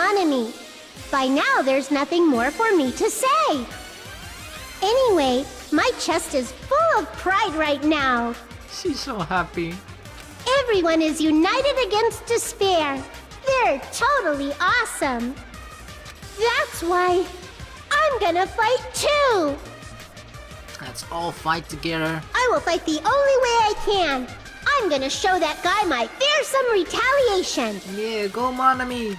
Monami. By now, there's nothing more for me to say. Anyway, my chest is full of pride right now. She's so happy. Everyone is united against despair. They're totally awesome. That's why I'm gonna fight too. Let's all fight together. I will fight the only way I can. I'm gonna show that guy my fearsome retaliation. Yeah, go Monami.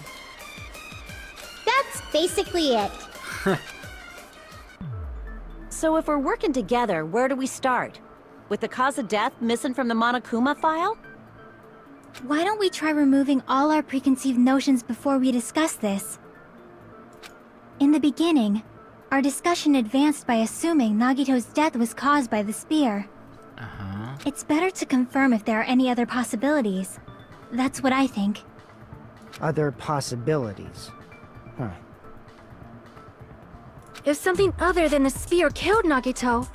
That's basically it. So if we're working together, where do we start? With the cause of death missing from the Monokuma file? Why don't we try removing all our preconceived notions before we discuss this? In the beginning, our discussion advanced by assuming Nagito's death was caused by the spear. It's better to confirm if there are any other possibilities. That's what I think. Other possibilities. Huh. If something other than the spear killed Nagito,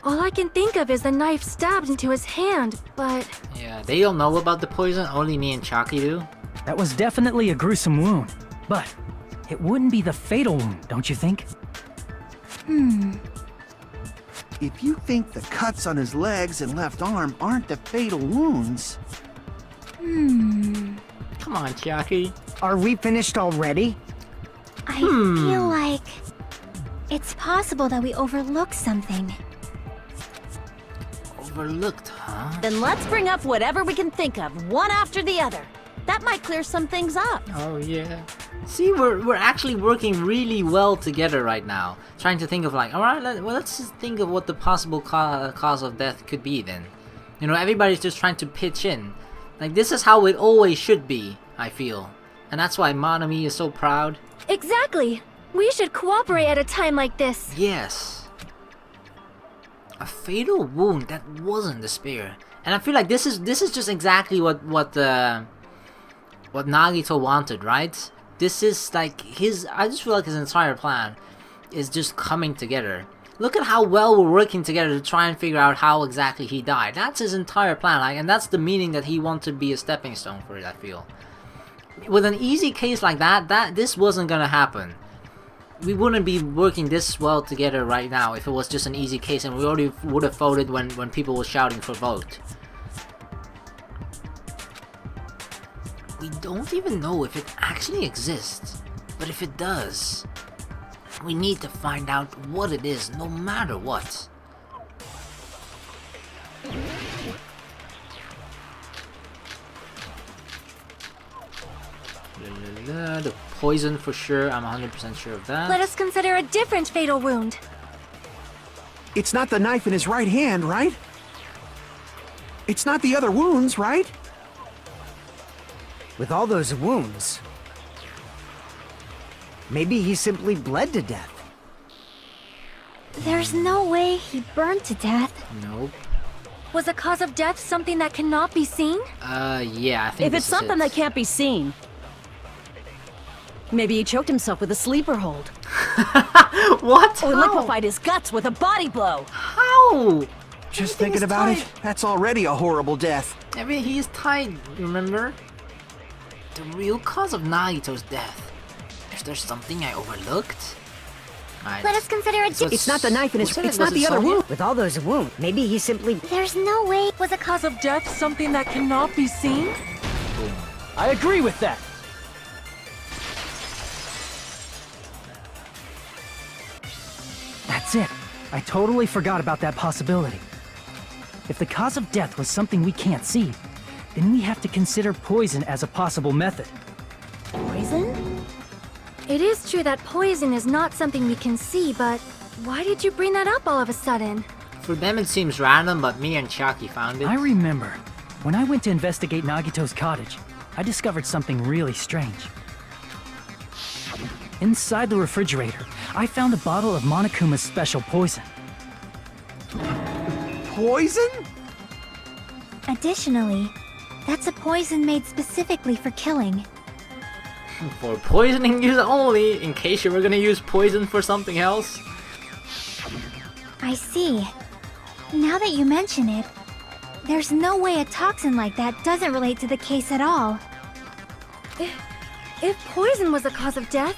all I can think of is the knife stabbed into his hand, but... Yeah, they don't know about the poison, only me and Chiaki do. That was definitely a gruesome wound, but it wouldn't be the fatal wound, don't you think? If you think the cuts on his legs and left arm aren't the fatal wounds... Come on, Chiaki. Are we finished already? I feel like... it's possible that we overlooked something. Overlooked, huh? Then let's bring up whatever we can think of, one after the other. That might clear some things up. Oh yeah. See, we're actually working really well together right now. Trying to think of like, alright, let's just think of what the possible cause of death could be then. You know, everybody's just trying to pitch in. Like, this is how it always should be, I feel. And that's why Monami is so proud. Exactly! We should cooperate at a time like this. Yes. A fatal wound that wasn't the spear. And I feel like this is just exactly what Nagito wanted, right? This is like I just feel like his entire plan is just coming together. Look at how well we're working together to try and figure out how exactly he died. That's his entire plan, like, and that's the meaning that he wanted to be a stepping stone for it, I feel. With an easy case like that this wasn't gonna happen. We wouldn't be working this well together right now if it was just an easy case and we already would have voted when people were shouting for vote. We don't even know if it actually exists, but if it does, we need to find out what it is no matter what. The poison for sure, I'm 100% sure of that. Let us consider a different fatal wound. It's not the knife in his right hand, right? It's not the other wounds, right? With all those wounds, maybe he simply bled to death. There's no way he burned to death. Nope. Was the cause of death something that cannot be seen? Yeah, I think If it's something that can't be seen, maybe he choked himself with a sleeper hold. What? Or How? liquefied his guts with a body blow. How? Just Everything thinking is about it, tied. that's already a horrible death. I mean, he is tied, remember? The real cause of Nagito's death. Is there something I overlooked? Alright. Let us consider a different... It's not the knife in his... Who said It's it? not Was the it other Sonya? wound. With all those wounds, maybe he simply... There's no way... Was the cause of death something that cannot be seen? I agree with that. That's it. I totally forgot about that possibility. If the cause of death was something we can't see, then we have to consider poison as a possible method. Poison? It is true that poison is not something we can see, but why did you bring that up all of a sudden? For them it seems random, but me and Chiaki found it. I remember, when I went to investigate Nagito's cottage, I discovered something really strange. Inside the refrigerator, I found a bottle of Monokuma's special poison. Poison? Additionally, that's a poison made specifically for killing. For poisoning use only, in case you were gonna use poison for something else. I see. Now that you mention it, there's no way a toxin like that doesn't relate to the case at all. If poison was the cause of death,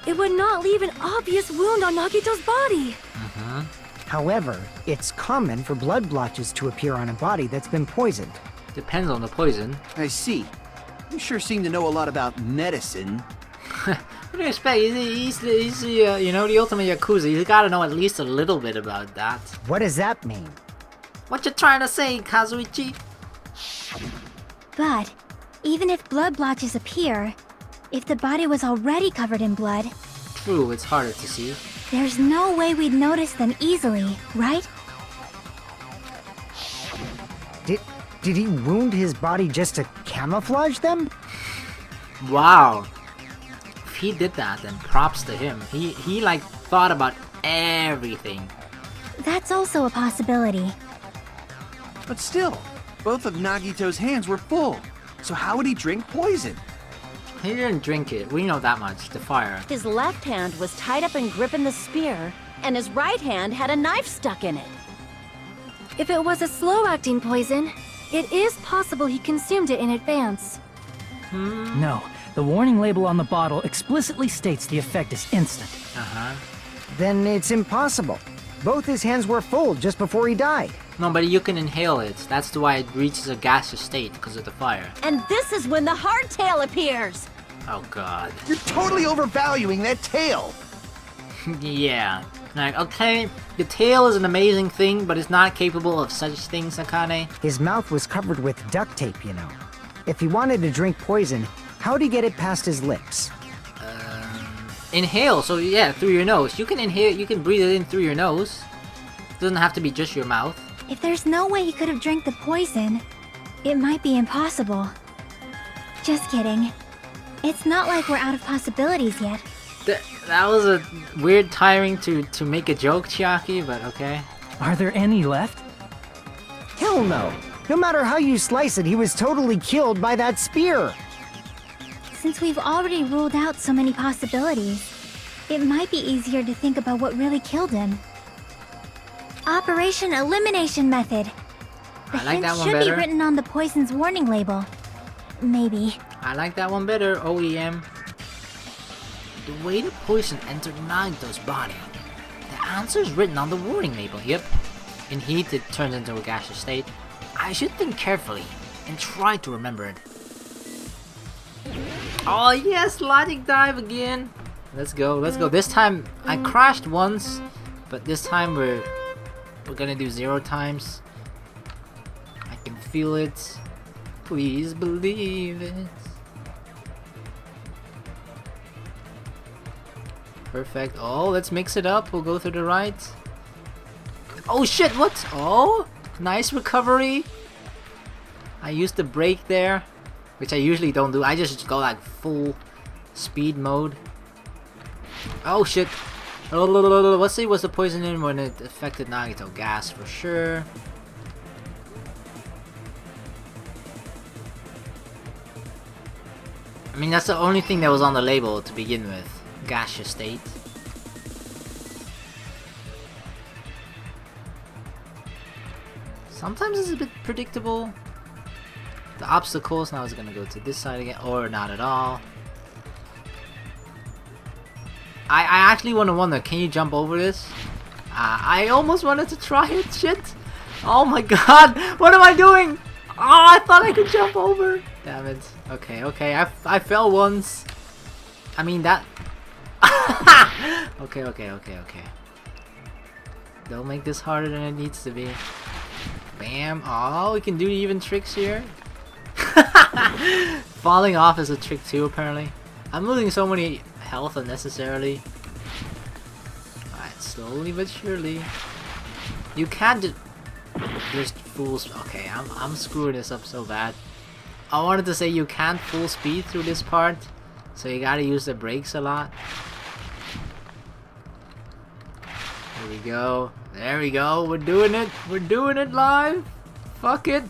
it would not leave an obvious wound on Nagito's body. However, it's common for blood blotches to appear on a body that's been poisoned. Depends on the poison. I see. You sure seem to know a lot about medicine. What do you expect? He's you know, the ultimate Yakuza. He's gotta know at least a little bit about that. What does that mean? What you trying to say, Kazuichi? But, even if blood blotches appear, if the body was already covered in blood, True, it's harder to see. there's no way we'd notice them easily, right? Did he wound his body just to camouflage them? Wow. If he did that, then props to him. He like thought about everything. That's also a possibility. But still, both of Nagito's hands were full. So how would he drink poison? He didn't drink it. We know that much. The fire. His left hand was tied up and gripping the spear, and his right hand had a knife stuck in it. If it was a slow-acting poison, it is possible he consumed it in advance. No, the warning label on the bottle explicitly states the effect is instant. Then it's impossible. Both his hands were full just before he died. No, but you can inhale it. That's why it reaches a gaseous state because of the fire. And this is when the hardtail appears! Oh god. You're totally overvaluing that tail. Yeah. Like, okay, the tail is an amazing thing, but it's not capable of such things, Akane. His mouth was covered with duct tape, you know. If he wanted to drink poison, how'd he get it past his lips? Inhale, so yeah, through your nose. You can inhale, you can breathe it in through your nose. It doesn't have to be just your mouth. If there's no way he could have drank the poison, it might be impossible. Just kidding. It's not like we're out of possibilities yet. That was a weird timing to make a joke, Chiaki, but okay. Are there any left? Hell no! No matter how you slice it, he was totally killed by that spear! Since we've already ruled out so many possibilities, it might be easier to think about what really killed him. Operation Elimination Method. The I like that hint one should better. be written on the poison's warning label. Maybe. I like that one better, OEM. The way the poison entered Nagito's body. The answer is written on the warning label. Yep. In heat, it turns into a gaseous state. I should think carefully and try to remember it. Oh yes, logic dive again. Let's go, let's go. This time I crashed once, but this time we're gonna do 0 times. I can feel it. Please believe it. Perfect. Oh, let's mix it up. We'll go through the right. Oh shit, what? Oh, nice recovery. I used the brake there, which I usually don't do. I just go like full speed mode. Oh shit. Let's see what's the poison in when it affected Nagito. Gas for sure. I mean, that's the only thing that was on the label to begin with. Gaseous state. Sometimes it's a bit predictable. The obstacles, now it's gonna go to this side again, or not at all. I actually want to wonder, can you jump over this? I almost wanted to try it, shit! Oh my god, what am I doing? Oh, I thought I could jump over! Damn it. Okay, okay, I fell once. I mean that... Okay. Don't make this harder than it needs to be. Bam. Oh, we can do even tricks here. Falling off is a trick too, apparently. I'm losing so many health unnecessarily. Alright, slowly but surely. You can't just full okay, I'm screwing this up so bad. I wanted to say you can't full speed through this part, so you gotta use the brakes a lot. There we go. There we go. We're doing it. We're doing it live. Fuck it.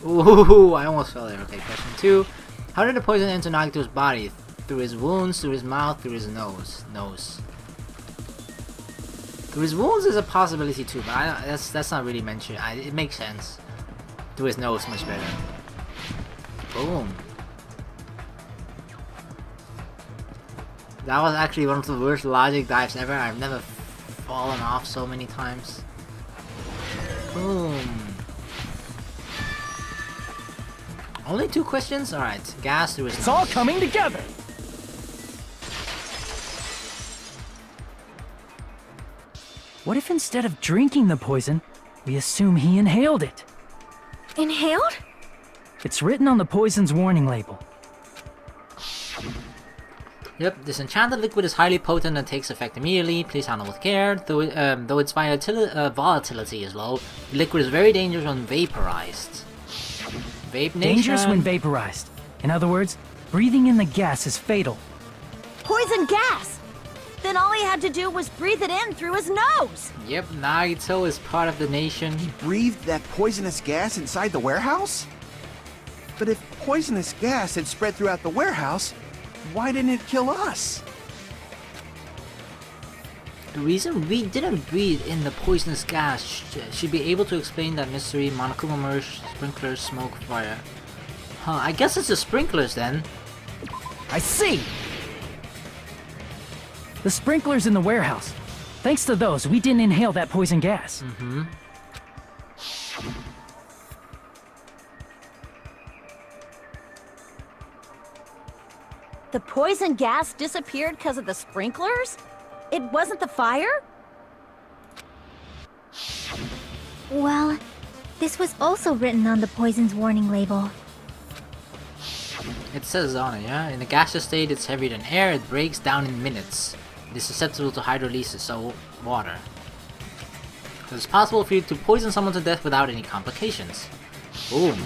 Ooh, I almost fell there. Okay, question 2. How did the poison enter Nagito's body? Through his wounds, through his mouth, through his nose. Through his wounds is a possibility too, but that's not really mentioned. It makes sense. Through his nose, much better. Boom. That was actually one of the worst logic dives ever. I've never fallen off so many times. Boom. Only 2 questions? Alright, gas through his It's nose. all coming together! What if instead of drinking the poison, we assume he inhaled it? Inhaled? It's written on the poison's warning label. Yep, this enchanted liquid is highly potent and takes effect immediately. Please handle with care. Though its volatility is low, the liquid is very dangerous when vaporized. Vape Nation. Dangerous when vaporized. In other words, breathing in the gas is fatal. Poison gas! Then all he had to do was breathe it in through his nose! Yep, Nagito is part of the nation. Breathed that poisonous gas inside the warehouse? But if poisonous gas had spread throughout the warehouse, why didn't it kill us? The reason we didn't breathe in the poisonous gas should be able to explain that mystery. Monokuma merged sprinklers, smoke, fire. Huh, I guess it's the sprinklers then. I see! The sprinklers in the warehouse. Thanks to those, we didn't inhale that poison gas. Mm-hmm. The poison gas disappeared because of the sprinklers? It wasn't the fire? Well, this was also written on the poison's warning label. It says on it, yeah? In a gaseous state, it's heavier than air, it breaks down in minutes. It is susceptible to hydrolysis, so water. So it's possible for you to poison someone to death without any complications. Boom.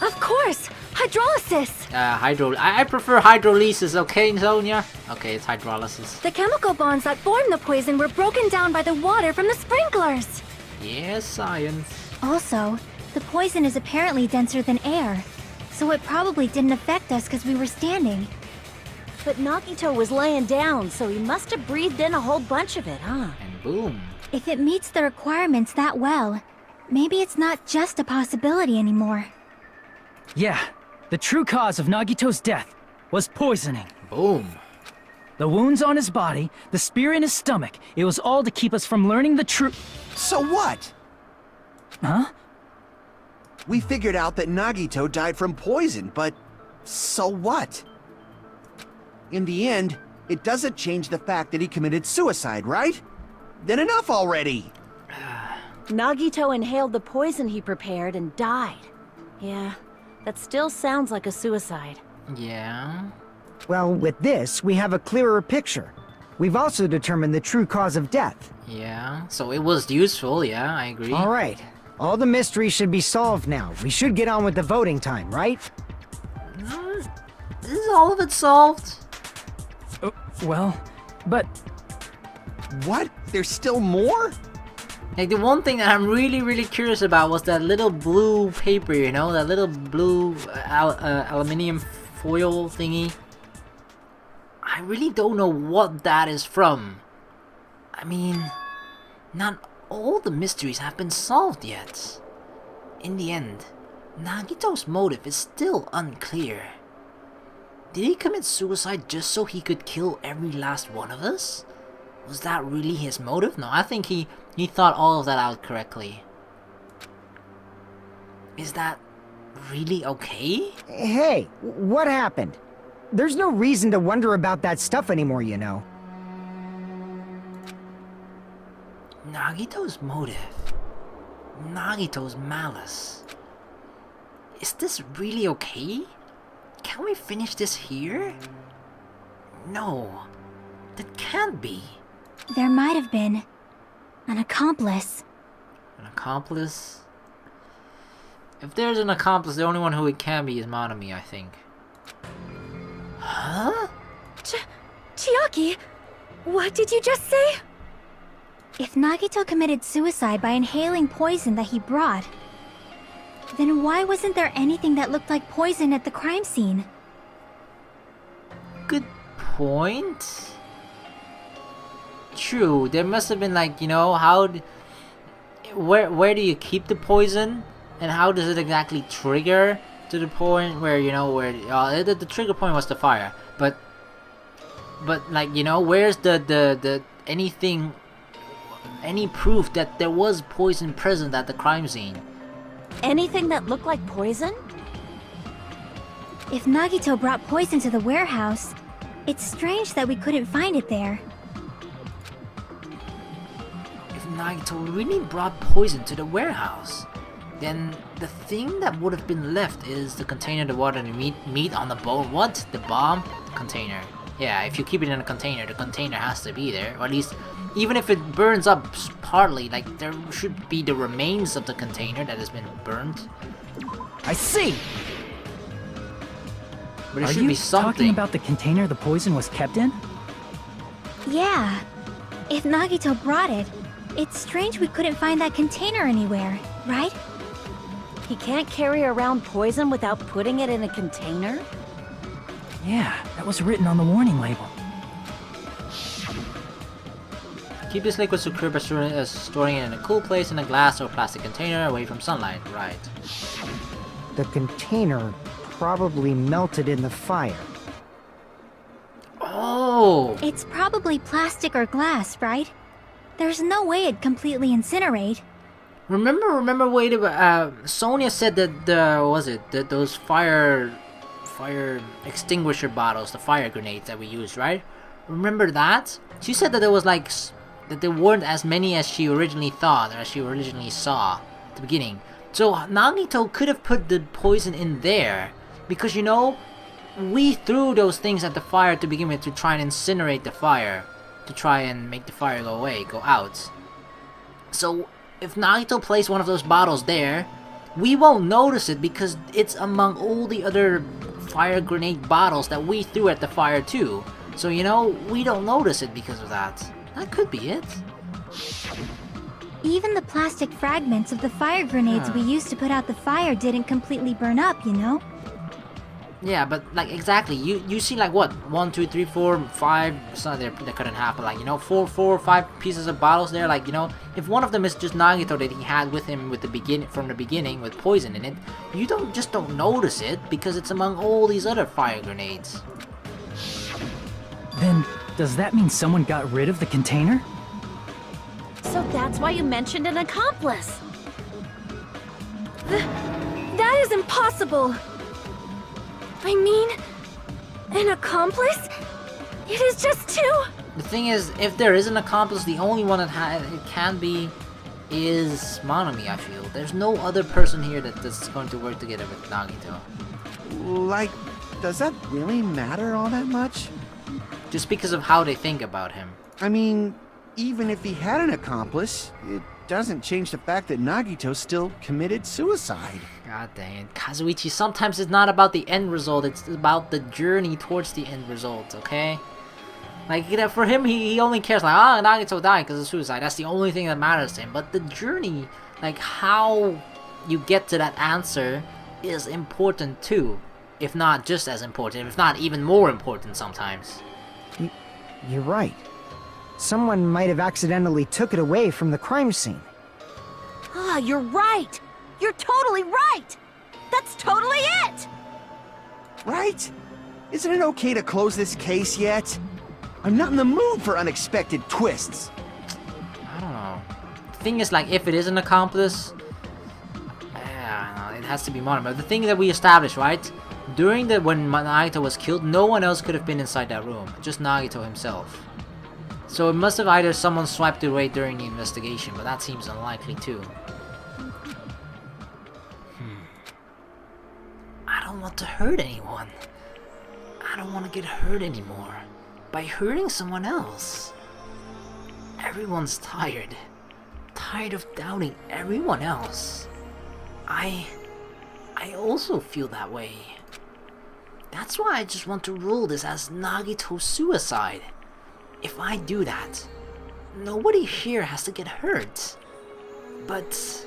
Of course! Hydrolysis! I prefer hydrolysis, okay, Sonia? Okay, it's hydrolysis. The chemical bonds that formed the poison were broken down by the water from the sprinklers. Yes, science. Also, the poison is apparently denser than air, so it probably didn't affect us because we were standing. But Nagito was laying down, so he must have breathed in a whole bunch of it, huh? And boom. If it meets the requirements that well, maybe it's not just a possibility anymore. Yeah, the true cause of Nagito's death was poisoning. Boom. The wounds on his body, the spear in his stomach, it was all to keep us from learning the truth. So what? Huh? We figured out that Nagito died from poison, but so what? In the end, it doesn't change the fact that he committed suicide, right? Then enough already! Nagito inhaled the poison he prepared and died. Yeah, that still sounds like a suicide. Yeah. Well, with this, we have a clearer picture. We've also determined the true cause of death. Yeah. So it was useful, yeah, I agree. All right. All the mysteries should be solved now. We should get on with the voting time, right? Is all of it solved? Well, but What? There's still more? Like, the one thing that I'm really curious about was that little blue paper, you know? That little blue aluminium foil thingy. I really don't know what that is from. I mean, not all the mysteries have been solved yet. In the end, Nagito's motive is still unclear. Did he commit suicide just so he could kill every last one of us? Was that really his motive? No, I think he thought all of that out correctly. Is that really okay? Hey, what happened? There's no reason to wonder about that stuff anymore, you know. Nagito's motive. Nagito's malice. Is this really okay? Can we finish this here? No, that can't be. There might have been an accomplice. An accomplice? If there's an accomplice, the only one who it can be is Monami, I think. Huh? Chiaki, what did you just say? If Nagito committed suicide by inhaling poison that he brought, then why wasn't there anything that looked like poison at the crime scene? Good point. True, there must have been, like, you know, where do you keep the poison? And how does it exactly trigger to the point where, you know, where the trigger point was the fire, but But like, you know, where's the anything, any proof that there was poison present at the crime scene? Anything that looked like poison? If Nagito brought poison to the warehouse, it's strange that we couldn't find it there. If Nagito really brought poison to the warehouse, then the thing that would have been left is the container, the water, and the meat on the bone. What? The bomb? Container. Yeah, if you keep it in a container, the container has to be there. Or at least, even if it burns up partly, like, there should be the remains of the container that has been burnt. I see! But it Are should you be something. talking about the container the poison was kept in? Yeah. If Nagito brought it, it's strange we couldn't find that container anywhere, right? He can't carry around poison without putting it in a container? Yeah, that was written on the warning label. Keep this liquid secure by storing it in a cool place in a glass or plastic container away from sunlight. Right. The container probably melted in the fire. Oh! It's probably plastic or glass, right? There's no way it'd completely incinerate. Remember, wait, Sonia said that those fire extinguisher bottles, the fire grenades that we used, right? Remember that? She said that there was like, that there weren't as many as she originally thought, or as she originally saw at the beginning. So Nagito could have put the poison in there, because you know, we threw those things at the fire to begin with to try and incinerate the fire, to try and make the fire go away, go out. So if Nagito placed one of those bottles there, we won't notice it because it's among all the other fire grenade bottles that we threw at the fire too. So you know, we don't notice it because of that. That could be it. Even the plastic fragments of the fire grenades we used to put out the fire didn't completely burn up, you know? Yeah, but like exactly, you see like what, 1, 2, 3, 4, 5. It's not they're cut in half, but like, you know, 4 or 5 pieces of bottles there. Like, you know, if one of them is just Nagito that he had with him from the beginning with poison in it, you don't notice it because it's among all these other fire grenades. Then, does that mean someone got rid of the container? So that's why you mentioned an accomplice. That is impossible! I mean, an accomplice? It is just too... The thing is, if there is an accomplice, the only one that it can be is Monomi, I feel. There's no other person here that's going to work together with Nagito. Like, does that really matter all that much? Just because of how they think about him. I mean, even if he had an accomplice, it doesn't change the fact that Nagito still committed suicide. God dang it. Kazuichi, sometimes it's not about the end result, it's about the journey towards the end result, okay? Like, you know, for him, he only cares like, Nagito died because of suicide. That's the only thing that matters to him. But the journey, like how you get to that answer is important too. If not just as important, if not even more important sometimes. You're right. Someone might have accidentally took it away from the crime scene. Ah, you're right! You're totally right! That's totally it! Right? Isn't it okay to close this case yet? I'm not in the mood for unexpected twists. I don't know. The thing is, like, if it is an accomplice, it has to be Monomi. But the thing that we established, right? When Nagito was killed, no one else could have been inside that room. Just Nagito himself. So it must have either someone swiped it away during the investigation, but that seems unlikely too. I don't want to hurt anyone. I don't want to get hurt anymore by hurting someone else. Everyone's tired. Tired of doubting everyone else. I also feel that way. That's why I just want to rule this as Nagito's suicide. If I do that, nobody here has to get hurt. But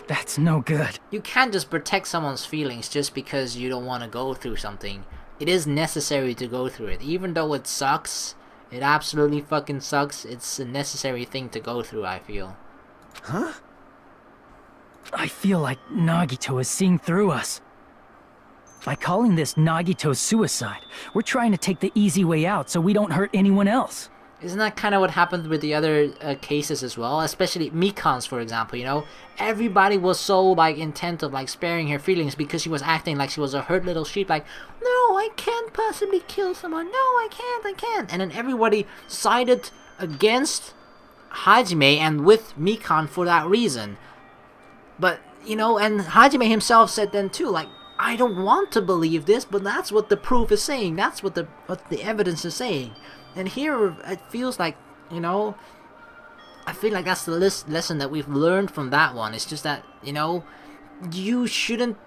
That's no good. you can't just protect someone's feelings just because you don't want to go through something. It is necessary to go through it. Even though it sucks, it absolutely fucking sucks, it's a necessary thing to go through, I feel. Huh? I feel like Nagito is seeing through us. By calling this Nagito's suicide, we're trying to take the easy way out so we don't hurt anyone else. Isn't that kind of what happened with the other cases as well? Especially Mikan's, for example, you know? Everybody was so, like, intent of, like, sparing her feelings because she was acting like she was a hurt little sheep, like, no, I can't possibly kill someone, no, I can't. And then everybody sided against Hajime and with Mikan for that reason. But, you know, and Hajime himself said then too, like, I don't want to believe this, but that's what the proof is saying, that's what the evidence is saying. And here, it feels like, you know, I feel like that's the lesson that we've learned from that one. It's just that, you know, you shouldn't...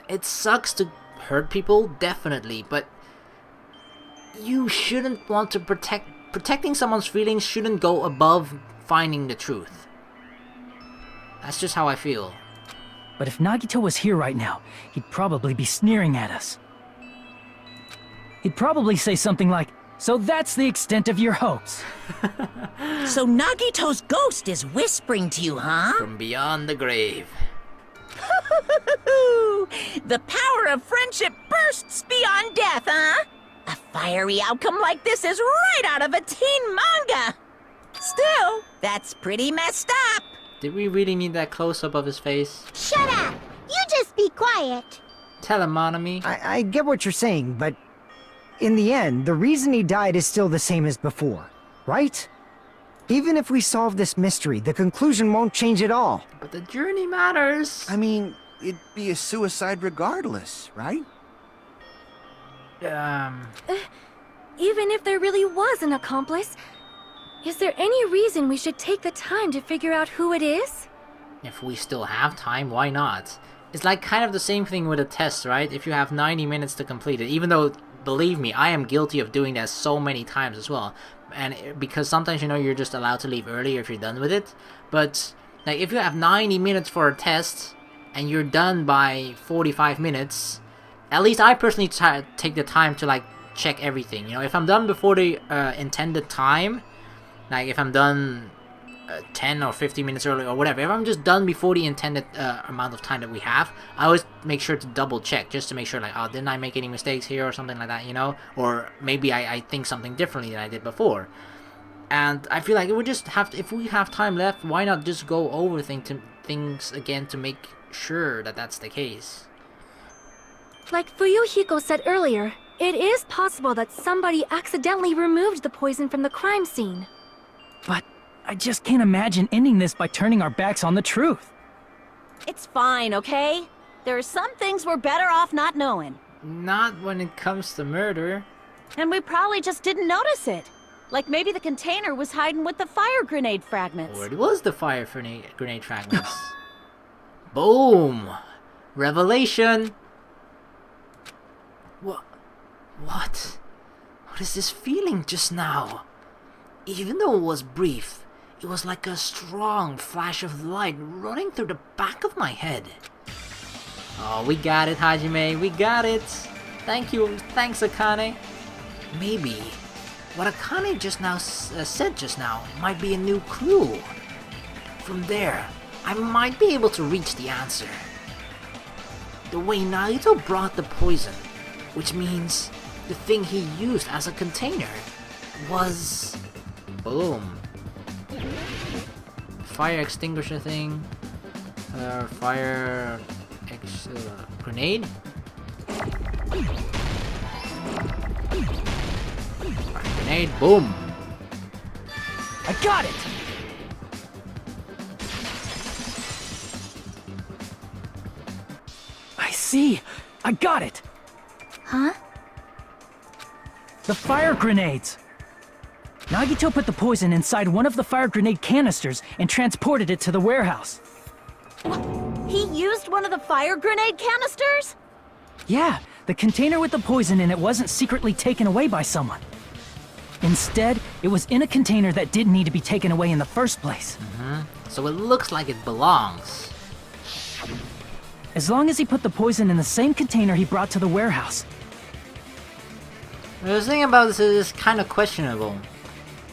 It sucks to hurt people, definitely, but you shouldn't want to protecting someone's feelings shouldn't go above finding the truth. That's just how I feel. But if Nagito was here right now, he'd probably be sneering at us. He'd probably say something like, "So that's the extent of your hopes." So Nagito's ghost is whispering to you, huh? From beyond the grave. The power of friendship bursts beyond death, huh? A fiery outcome like this is right out of a teen manga. Still, that's pretty messed up. Did we really need that close-up of his face? Shut up! You just be quiet. Tell him, Monami. I get what you're saying, but in the end, the reason he died is still the same as before, right? Even if we solve this mystery, the conclusion won't change at all. But the journey matters. I mean, it'd be a suicide regardless, right? Even if there really was an accomplice, is there any reason we should take the time to figure out who it is? If we still have time, why not? It's like kind of the same thing with a test, right? If you have 90 minutes to complete it, even though, believe me, I am guilty of doing that so many times as well. And because sometimes, you know, you're just allowed to leave early if you're done with it. But, like, if you have 90 minutes for a test, and you're done by 45 minutes, at least I personally take the time to, like, check everything. You know, if I'm done before the intended time, like, if I'm done 10 or 15 minutes early or whatever, if I'm just done before the intended amount of time that we have, I always make sure to double check just to make sure, like, oh, didn't I make any mistakes here or something like that, you know? Or maybe I think something differently than I did before. And I feel like it would just have to, if we have time left, why not just go over things again to make sure that that's the case? Like Fuyuhiko said earlier, it is possible that somebody accidentally removed the poison from the crime scene. But I just can't imagine ending this by turning our backs on the truth. It's fine, okay? There are some things we're better off not knowing. Not when it comes to murder. And we probably just didn't notice it. Like maybe the container was hiding with the fire grenade fragments. Or it was the fire grenade fragments. Boom! Revelation! What? What is this feeling just now? Even though it was brief, it was like a strong flash of light running through the back of my head. Oh, we got it, Hajime, we got it! Thank you, thanks Akane. Maybe what Akane just now said just now might be a new clue. From there, I might be able to reach the answer. The way Nagito brought the poison, which means the thing he used as a container was... Boom. Fire extinguisher thing. Grenade? Fire grenade, boom! I got it! I see! I got it! Huh? The fire grenades! Nagito put the poison inside one of the fire grenade canisters and transported it to the warehouse. He used one of the fire grenade canisters? Yeah, the container with the poison in it wasn't secretly taken away by someone. Instead, it was in a container that didn't need to be taken away in the first place. So it looks like it belongs. As long as he put the poison in the same container he brought to the warehouse. The thing about this is kind of questionable.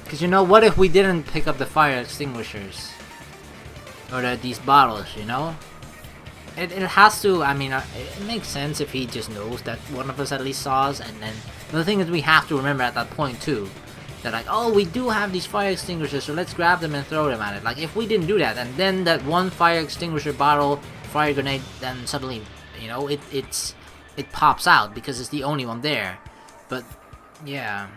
Because, you know, what if we didn't pick up the fire extinguishers? Or these bottles, you know? It has to, I mean, it makes sense if he just knows that one of us at least saw us, and then the thing is we have to remember at that point too, that like, oh, we do have these fire extinguishers, so let's grab them and throw them at it. Like, if we didn't do that, and then that one fire extinguisher bottle, fire grenade, then suddenly, you know, it pops out because it's the only one there. But, yeah.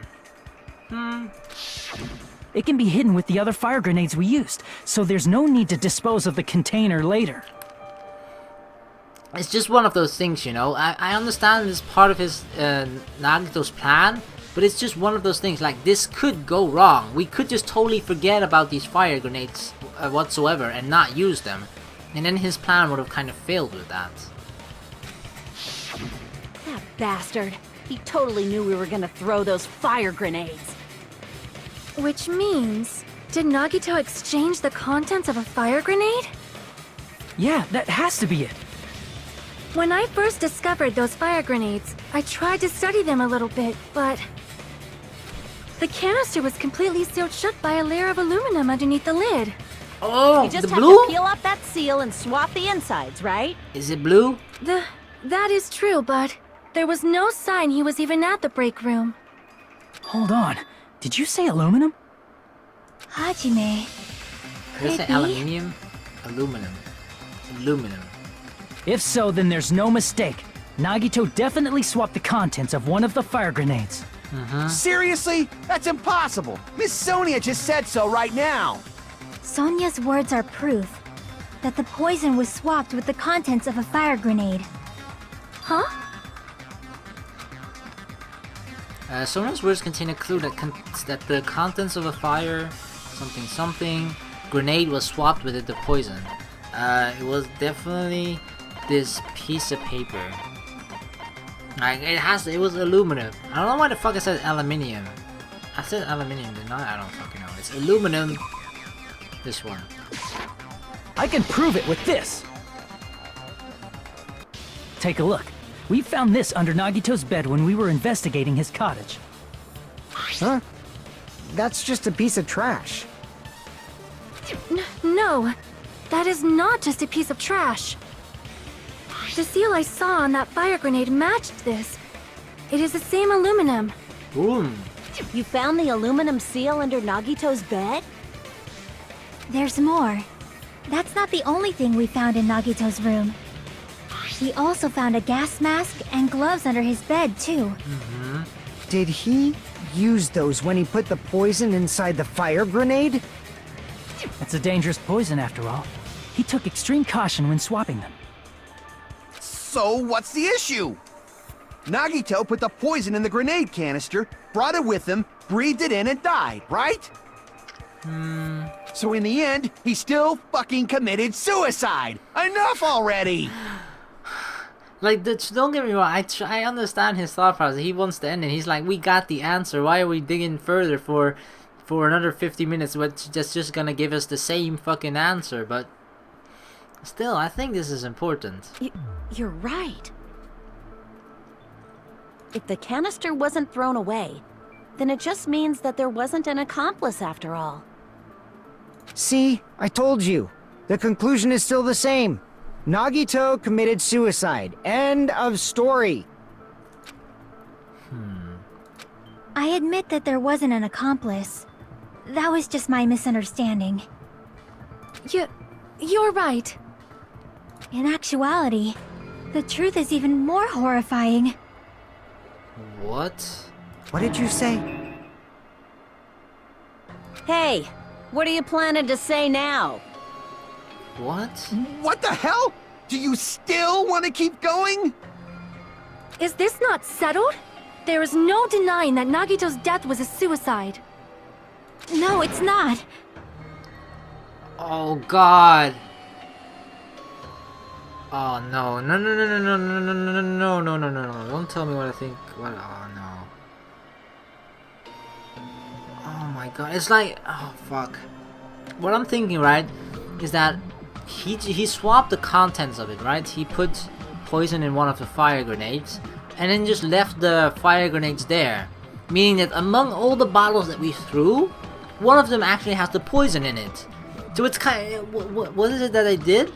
It can be hidden with the other fire grenades we used, so there's no need to dispose of the container later. It's just one of those things, you know. I understand it's part of his Nagito's plan, but it's just one of those things. Like, this could go wrong. We could just totally forget about these fire grenades whatsoever and not use them, and then his plan would have kind of failed with that. That bastard. He totally knew we were gonna throw those fire grenades. Which means, did Nagito exchange the contents of a fire grenade? Yeah, that has to be it. When I first discovered those fire grenades, I tried to study them a little bit, but the canister was completely sealed shut by a layer of aluminum underneath the lid. Oh, You just the have blue? to peel off that seal and swap the insides, right? Is it blue? That is true, but there was no sign he was even at the break room. Hold on. Did you say aluminum? Hajime. Did I Could say it be? aluminium? Aluminum. Aluminum. If so, then there's no mistake. Nagito definitely swapped the contents of one of the fire grenades. Seriously? That's impossible. Miss Sonia just said so right now. Sonia's words are proof that the poison was swapped with the contents of a fire grenade. Huh? Sonia's words contain a clue that that the contents of a fire something grenade was swapped with the poison. It was definitely this piece of paper. Like, it was aluminum. I don't know why the fuck I said aluminium. I said aluminium, didn't I? I don't fucking know. It's aluminum. This one. I can prove it with this! Take a look. We found this under Nagito's bed when we were investigating his cottage. Huh? That's just a piece of trash. No, that is not just a piece of trash. The seal I saw on that fire grenade matched this. It is the same aluminum. Boom. You found the aluminum seal under Nagito's bed? There's more. That's not the only thing we found in Nagito's room. We also found a gas mask and gloves under his bed, too. Did he use those when he put the poison inside the fire grenade? It's a dangerous poison, after all. He took extreme caution when swapping them. So what's the issue? Nagito put the poison in the grenade canister, brought it with him, breathed it in, and died, right? So in the end, he still fucking committed suicide. Enough already! Like, don't get me wrong, I understand his thought process. He wants to end it. He's like, we got the answer. Why are we digging further for another 50 minutes? Which that's just gonna give us the same fucking answer. But still, I think this is important. You're right. If the canister wasn't thrown away, then it just means that there wasn't an accomplice after all. See, I told you. The conclusion is still the same. Nagito committed suicide. End of story. I admit that there wasn't an accomplice. That was just my misunderstanding. You're right. In actuality, the truth is even more horrifying. What? What did you say? Hey, what are you planning to say now? What? What the hell? Do you still want to keep going? Is this not settled? There is no denying that Nagito's death was a suicide. No, it's not. Oh God. Oh no. No. Don't tell me what I think. What? Oh no. Oh my God. It's like, oh fuck. What I'm thinking, right, is that he swapped the contents of it, right? He put poison in one of the fire grenades and then just left the fire grenades there, meaning that among all the bottles that we threw, one of them actually has the poison in it. So it's kind of, what is it that I did?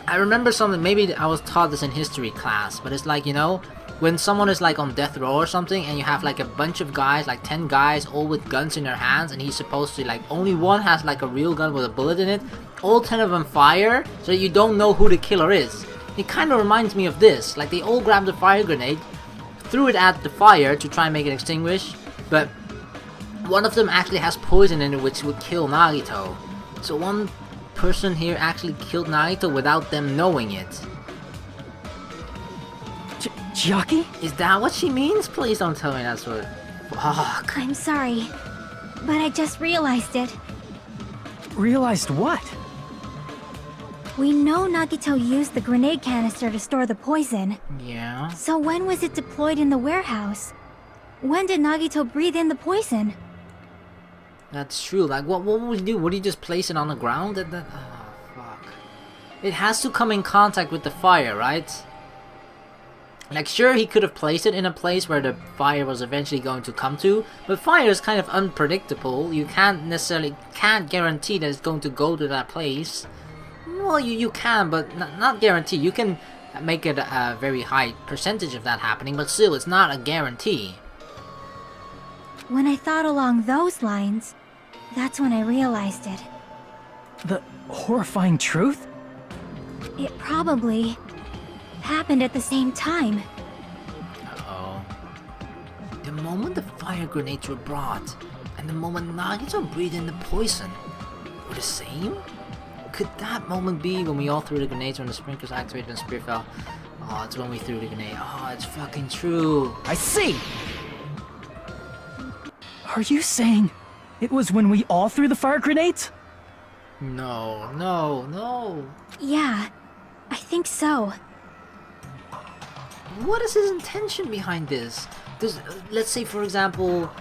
I remember something, maybe I was taught this in history class, but it's like, you know, when someone is like on death row or something, and you have like a bunch of guys, like 10 guys, all with guns in their hands, and he's supposed to, like, only one has like a real gun with a bullet in it, all 10 of them fire, so you don't know who the killer is. It kind of reminds me of this, like they all grabbed a fire grenade, threw it at the fire to try and make it extinguish, but one of them actually has poison in it which would kill Nagito. So one person here actually killed Nagito without them knowing it. Chiaki? Is that what she means? Please don't tell me that's what... Fuck. I'm sorry, but I just realized it. Realized what? We know Nagito used the grenade canister to store the poison. Yeah. So when was it deployed in the warehouse? When did Nagito breathe in the poison? That's true. Like, what would he do? Would he just place it on the ground? Oh, fuck. It has to come in contact with the fire, right? Like, sure, he could have placed it in a place where the fire was eventually going to come to, but fire is kind of unpredictable. You can't guarantee that it's going to go to that place. Well, you can, but not guarantee. You can make it a very high percentage of that happening, but still, it's not a guarantee. When I thought along those lines, that's when I realized it. The horrifying truth? It probably happened at the same time. Uh-oh. The moment the fire grenades were brought, and the moment Nagito breathed in the poison, were the same? Could that moment be when we all threw the grenades when the sprinklers activated and Spear fell? Oh, it's when we threw the grenade. Oh, it's fucking true. I see! Are you saying it was when we all threw the fire grenades? No. Yeah, I think so. What is his intention behind this? Let's say, for example,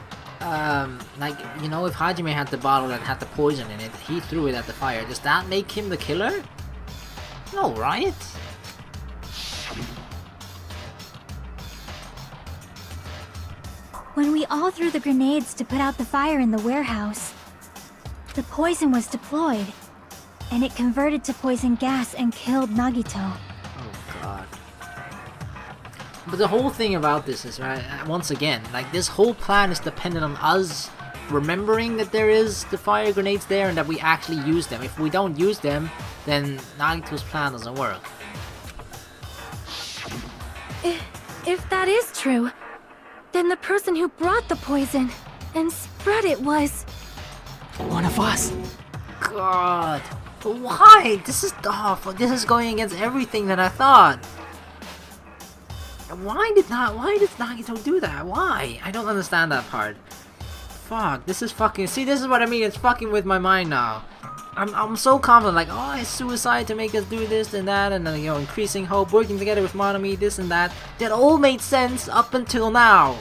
like, you know, if Hajime had the bottle that had the poison in it, he threw it at the fire. Does that make him the killer? No, right? When we all threw the grenades to put out the fire in the warehouse, the poison was deployed, and it converted to poison gas and killed Nagito. Oh god. But the whole thing about this is, right, once again, like, this whole plan is dependent on us remembering that there is the fire grenades there and that we actually use them. If we don't use them, then Nagito's plan doesn't work. If that is true, then the person who brought the poison and spread it was... One of us. God. But why? This is going against everything that I thought. Why did Nagito do that? Why? I don't understand that part. Fuck, this is fucking... See, this is what I mean, it's fucking with my mind now. I'm so confident, like, oh, it's suicide to make us do this and that, and then, you know, increasing hope, working together with Monokuma, this and that. That all made sense up until now.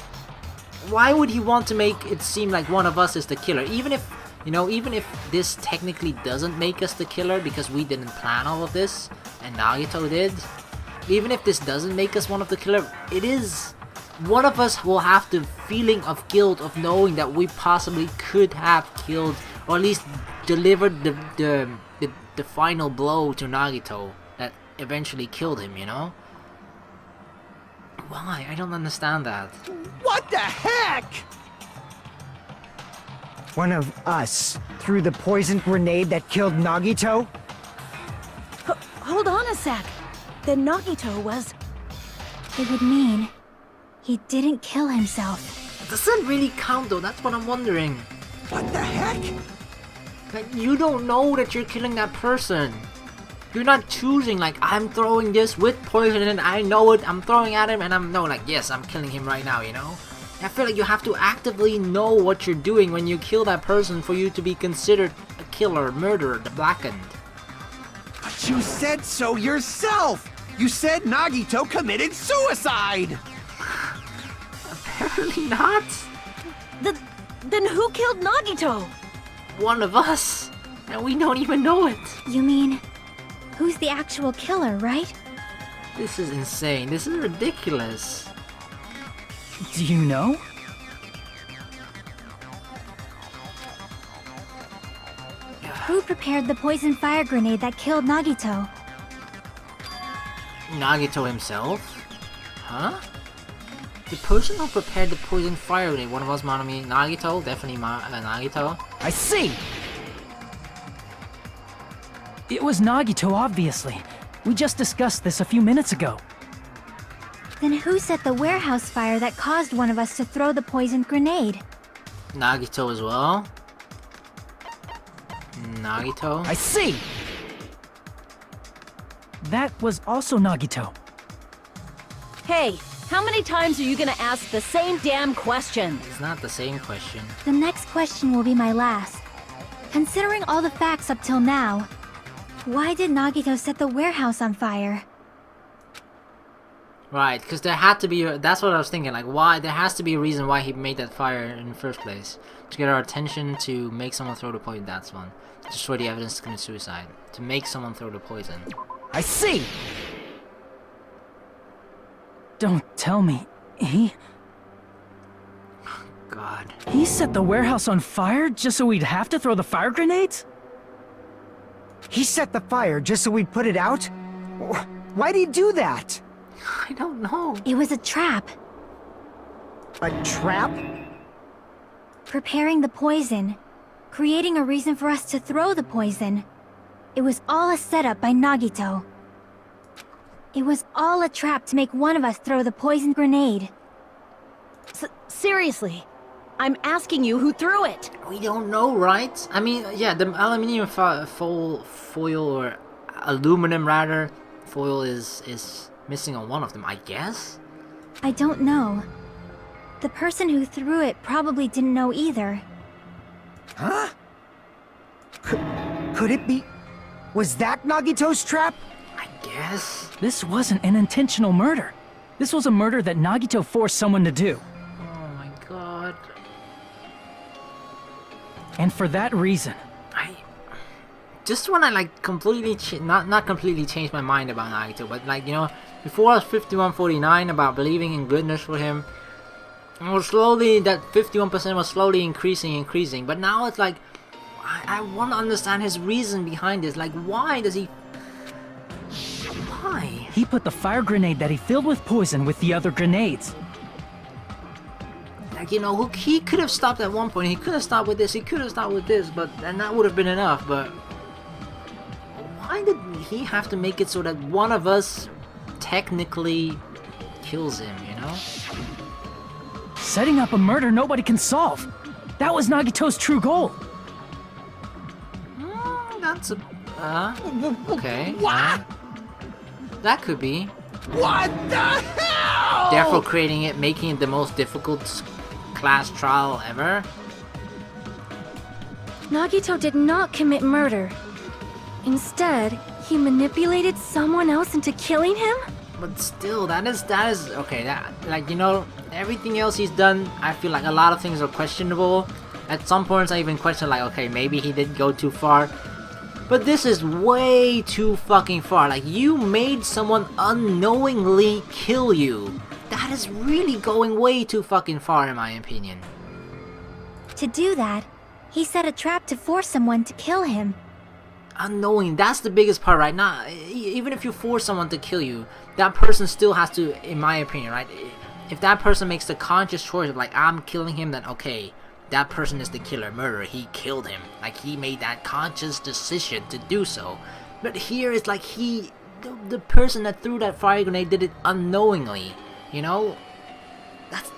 Why would he want to make it seem like one of us is the killer? Even if, you know, even if this technically doesn't make us the killer because we didn't plan all of this, and Nagito did. Even if this doesn't make us one of the killer, it is... One of us will have the feeling of guilt of knowing that we possibly could have killed, or at least delivered the final blow to Nagito that eventually killed him, you know? Why? I don't understand that. What the heck? One of us threw the poison grenade that killed Nagito? Hold on a sec. Then Nagito was... It would mean he didn't kill himself. Does that really count though? That's what I'm wondering. What the heck? Like, you don't know that you're killing that person. You're not choosing, like, I'm throwing this with poison and I know it, I'm throwing at him and like, yes, I'm killing him right now, you know? I feel like you have to actively know what you're doing when you kill that person for you to be considered a killer, murderer, the blackened. But you said so yourself! You said Nagito committed suicide! Apparently not. Then who killed Nagito? One of us. And we don't even know it. You mean, who's the actual killer, right? This is insane. This is ridiculous. Do you know? Who prepared the poison fire grenade that killed Nagito? Nagito himself? Huh? The person who prepared the poison fire grenade, one of us, Monami, Nagito? Definitely Nagito. I see! It was Nagito, obviously. We just discussed this a few minutes ago. Then who set the warehouse fire that caused one of us to throw the poisoned grenade? Nagito as well. Nagito. I see! That was also Nagito. Hey, how many times are you gonna ask the same damn question? It's not the same question. The next question will be my last. Considering all the facts up till now, why did Nagito set the warehouse on fire? Right, because there had to be, that's what I was thinking, like why, there has to be a reason why he made that fire in the first place. To get our attention, to make someone throw the poison, that's one. To destroy the evidence to commit suicide. To make someone throw the poison. I see! Don't tell me, God. He set the warehouse on fire just so we'd have to throw the fire grenades? He set the fire just so we'd put it out? Why'd he do that? I don't know. It was a trap. A trap? Preparing the poison. Creating a reason for us to throw the poison. It was all a setup by Nagito. It was all a trap to make one of us throw the poison grenade. Seriously, I'm asking you who threw it. We don't know, right? I mean, yeah, the aluminium foil or aluminum rather, foil is missing on one of them, I guess? I don't know. The person who threw it probably didn't know either. Huh? Could it be... Was that Nagito's trap? I guess. This wasn't an intentional murder. This was a murder that Nagito forced someone to do. Oh my god. And for that reason... Just when I like completely, not completely changed my mind about Nagito, but like, you know, before I was 51-49 about believing in goodness for him, I was slowly, that 51% was slowly increasing, but now it's like, I want to understand his reason behind this, like why does he... Why? He put the fire grenade that he filled with poison with the other grenades. Like, you know, he could have stopped at one point, he could have stopped with this, he could have stopped with this, but, and that would have been enough, but... Why did he have to make it so that one of us technically kills him, you know? Setting up a murder nobody can solve. That was Nagito's true goal. That's a... okay. That could be. What the hell? Therefore creating it, making it the most difficult class trial ever. Nagito did not commit murder. Instead, he manipulated someone else into killing him? But still, that is okay, that, like, you know, everything else he's done, I feel like a lot of things are questionable. At some points I even question, like, okay, maybe he did go too far. But this is way too fucking far. Like, you made someone unknowingly kill you. That is really going way too fucking far in my opinion. To do that, he set a trap to force someone to kill him. Unknowing, that's the biggest part, right? Now, even if you force someone to kill you, that person still has to, in my opinion, right? If that person makes the conscious choice of like, I'm killing him, then okay, that person is the killer, murderer, he killed him. Like, he made that conscious decision to do so. But here it's like the person that threw that fire grenade did it unknowingly, you know? That's,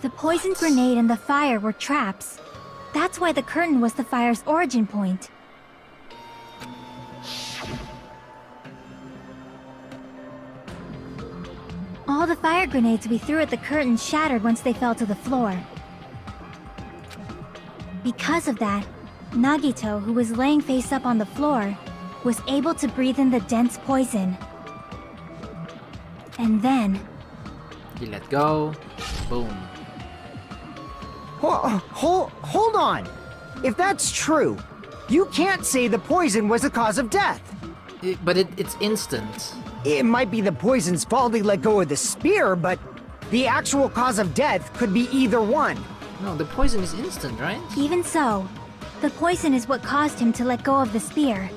The poison grenade and the fire were traps. That's why the curtain was the fire's origin point. All the fire grenades we threw at the curtain shattered once they fell to the floor. Because of that, Nagito, who was laying face up on the floor, was able to breathe in the dense poison. And then... he let go, boom. Hold on! If that's true, you can't say the poison was the cause of death! But it's instant. It might be the poison's fault he let go of the spear, but the actual cause of death could be either one. No, the poison is instant, right? Even so, the poison is what caused him to let go of the spear.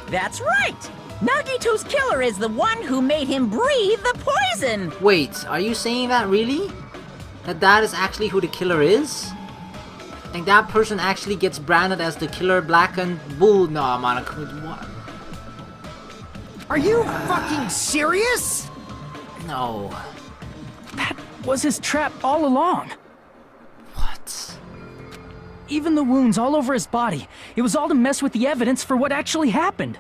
That's right! Nagito's killer is the one who made him breathe the poison! Wait, are you saying that really? That is actually who the killer is? Like that person actually gets branded as the killer, blackened, bull. No, Monokuma. What? Are you fucking serious? No. That was his trap all along. What? Even the wounds all over his body. It was all to mess with the evidence for what actually happened.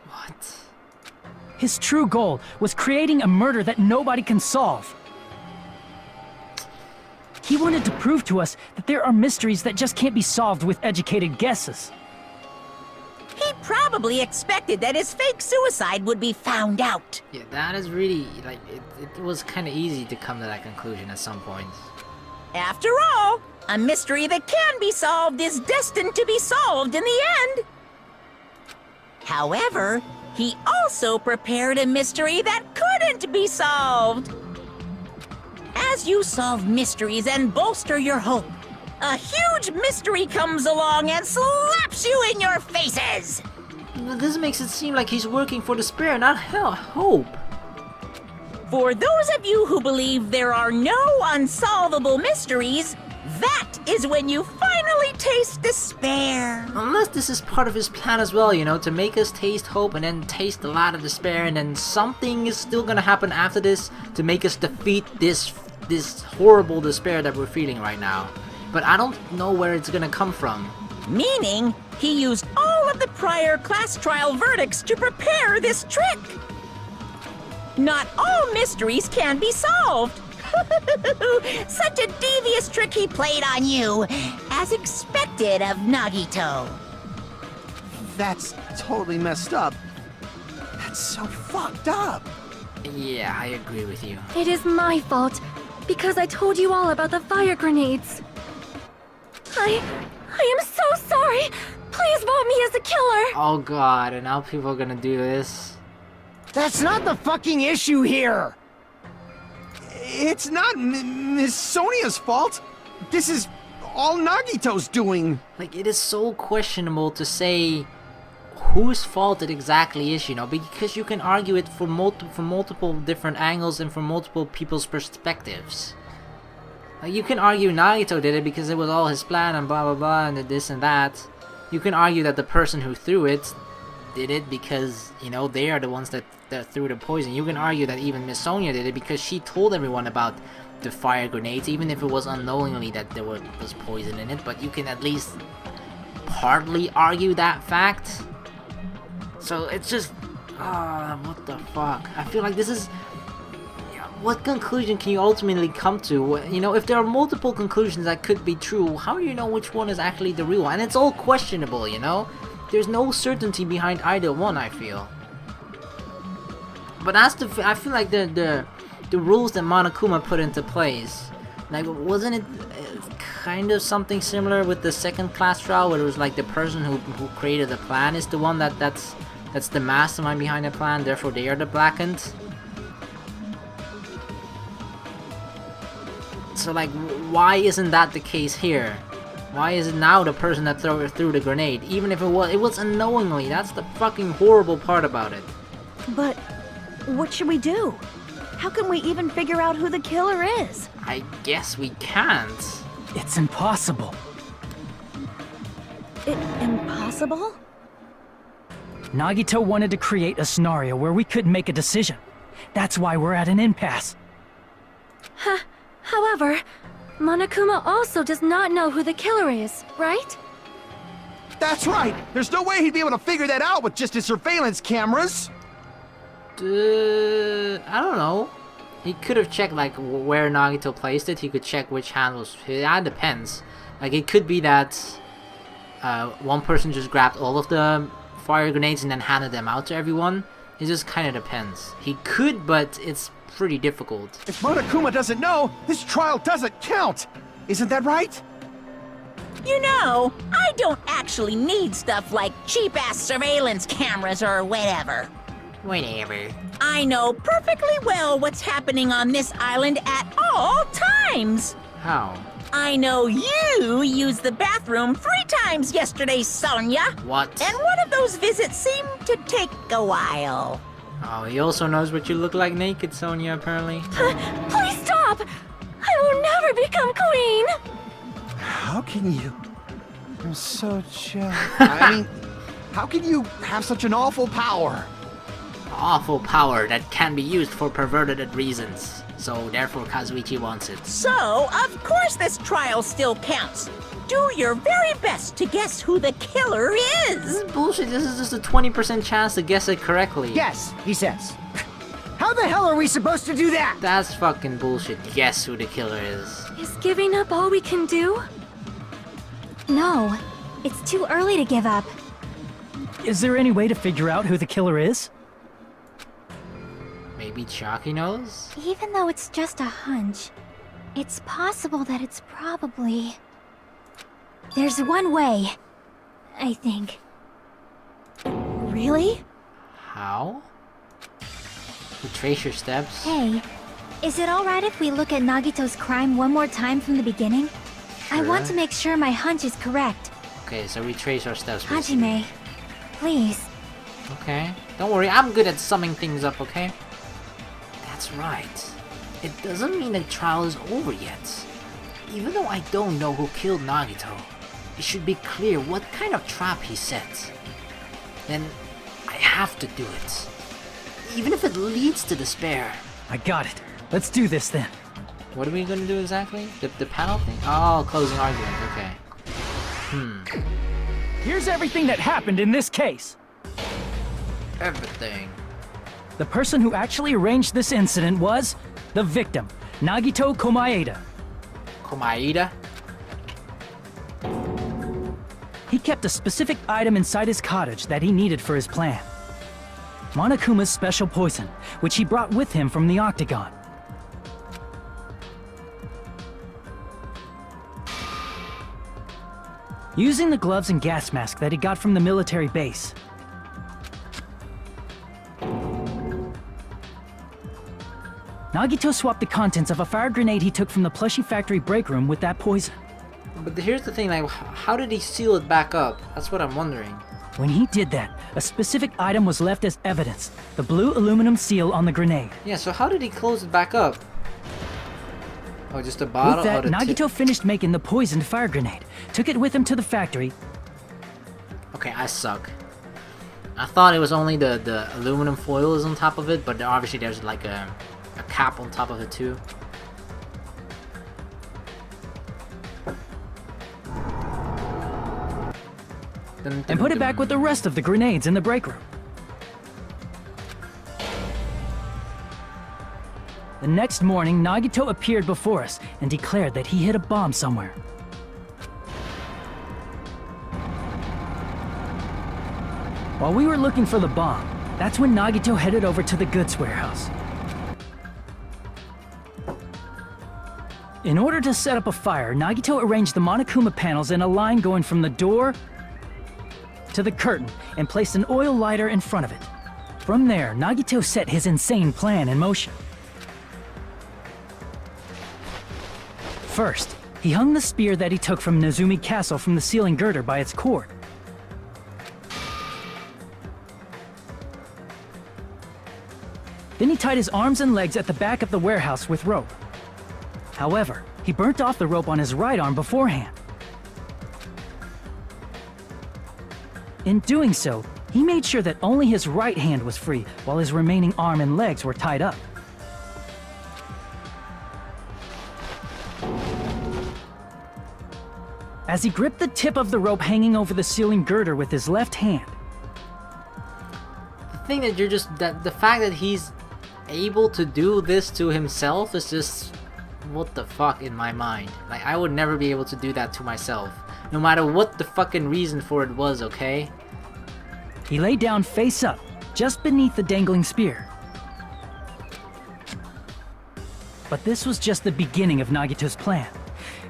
What? His true goal was creating a murder that nobody can solve. He wanted to prove to us that there are mysteries that just can't be solved with educated guesses. He probably expected that his fake suicide would be found out. Yeah, that is really, like, it was kind of easy to come to that conclusion at some point. After all, a mystery that can be solved is destined to be solved in the end. However, he also prepared a mystery that couldn't be solved. As you solve mysteries and bolster your hope, a huge mystery comes along and slaps you in your faces! This makes it seem like he's working for despair, not hope. For those of you who believe there are no unsolvable mysteries, that is when you finally taste despair. Unless this is part of his plan as well, you know, to make us taste hope and then taste a lot of despair, and then something is still gonna happen after this to make us defeat this horrible despair that we're feeling right now. But I don't know where it's gonna come from. Meaning, he used all of the prior class trial verdicts to prepare this trick. Not all mysteries can be solved. Such a devious trick he played on you, as expected of Nagito. That's totally messed up. That's so fucked up. Yeah, I agree with you. It is my fault, because I told you all about the fire grenades. I am so sorry. Please vote me as the killer. Oh god, and now people are gonna do this. That's not the fucking issue here! It's not Miss Sonia's fault. This is all Nagito's doing. Like, it is so questionable to say whose fault it exactly is, you know, because you can argue it from multiple different angles and from multiple people's perspectives. Like, you can argue Nagito did it because it was all his plan and blah blah blah and this and that. You can argue that the person who threw it did it because, you know, they are the ones that threw the poison. You can argue that even Miss Sonia did it because she told everyone about the fire grenades, even if it was unknowingly that there was poison in it. But you can at least partly argue that fact. So it's just, what the fuck? I feel like this is, what conclusion can you ultimately come to? You know, if there are multiple conclusions that could be true, how do you know which one is actually the real one? And it's all questionable, you know? There's no certainty behind either one, I feel. But that's I feel like the rules that Monokuma put into place, like, wasn't it kind of something similar with the second class trial, where it was like the person who created the plan is the one that's the mastermind behind the plan, therefore they are the blackened? So, like, why isn't that the case here? Why is it now the person that threw the grenade? Even if it was unknowingly. That's the fucking horrible part about it. But what should we do? How can we even figure out who the killer is? I guess we can't. It's impossible. Impossible? Nagito wanted to create a scenario where we couldn't make a decision. That's why we're at an impasse. However, Monokuma also does not know who the killer is, right? That's right. There's no way he'd be able to figure that out with just his surveillance cameras. I don't know. He could have checked, like, where Nagito placed it. He could check which hand was... That depends. Like, it could be that one person just grabbed all of the fire grenades and then handed them out to everyone. It just kind of depends. He could, but it's pretty difficult. If Monokuma doesn't know, this trial doesn't count. Isn't that right? You know, I don't actually need stuff like cheap-ass surveillance cameras or whatever. Whatever. I know perfectly well what's happening on this island at all times. How? I know you used the bathroom 3 times yesterday, Sonia. What? And one of those visits seemed to take a while. Oh, he also knows what you look like naked, Sonia, apparently. Please stop! I will never become queen! How can you? I'm so jealous. I mean, how can you have such an awful power? Awful power that can be used for perverted reasons. So, therefore, Kazuichi wants it. So, of course this trial still counts. Do your very best to guess who the killer This is. is bullshit. This is just a 20% chance to guess it correctly. Yes, he says. How the hell are we supposed to do that? That's fucking bullshit. Guess who the killer is. Is giving up all we can do? No, it's too early to give up. Is there any way to figure out who the killer is? Maybe Chiaki knows? Even though it's just a hunch, it's possible that it's probably... There's one way, I think. Really? How? Retrace your steps? Hey, is it alright if we look at Nagito's crime one more time from the beginning? I want to Sure. make sure my hunch is correct. Okay, so retrace our steps. basically. Hajime, please. Okay. Don't worry, I'm good at summing things up, okay? That's right. It doesn't mean the trial is over yet. Even though I don't know who killed Nagito, it should be clear what kind of trap he set. Then I have to do it. Even if it leads to despair. I got it. Let's do this then. What are we gonna do exactly? The panel thing? Oh, closing argument, okay. Here's everything that happened in this case. Everything. The person who actually arranged this incident was the victim, Nagito Komaeda. Komaeda? He kept a specific item inside his cottage that he needed for his plan. Monokuma's special poison, which he brought with him from the Octagon. Using the gloves and gas mask that he got from the military base. Nagito swapped the contents of a fire grenade he took from the plushie factory break room with that poison. But here's the thing, like, how did he seal it back up? That's what I'm wondering. When he did that, a specific item was left as evidence, the blue aluminum seal on the grenade. Yeah, so how did he close it back up? Oh, just a bottle? With that, Oh, the Nagito finished making the poisoned fire grenade, took it with him to the factory. Okay, I suck. I thought it was only the aluminum foil is on top of it, but obviously there's like a cap on top of it too. And put it back with the rest of the grenades in the break room. The next morning, Nagito appeared before us and declared that he hid a bomb somewhere. While we were looking for the bomb, that's when Nagito headed over to the goods warehouse. In order to set up a fire, Nagito arranged the Monokuma panels in a line going from the door to the curtain and placed an oil lighter in front of it. From there, Nagito set his insane plan in motion. First, he hung the spear that he took from Nezumi Castle from the ceiling girder by its cord. Then he tied his arms and legs at the back of the warehouse with rope. However, he burnt off the rope on his right arm beforehand. In doing so, he made sure that only his right hand was free while his remaining arm and legs were tied up. As he gripped the tip of the rope hanging over the ceiling girder with his left hand, The thing that the fact that he's able to do this to himself is just what the fuck in my mind. Like, I would never be able to do that to myself, no matter what the fucking reason for it was, okay? he lay down face up, just beneath the dangling spear. But this was just the beginning of Nagito's plan.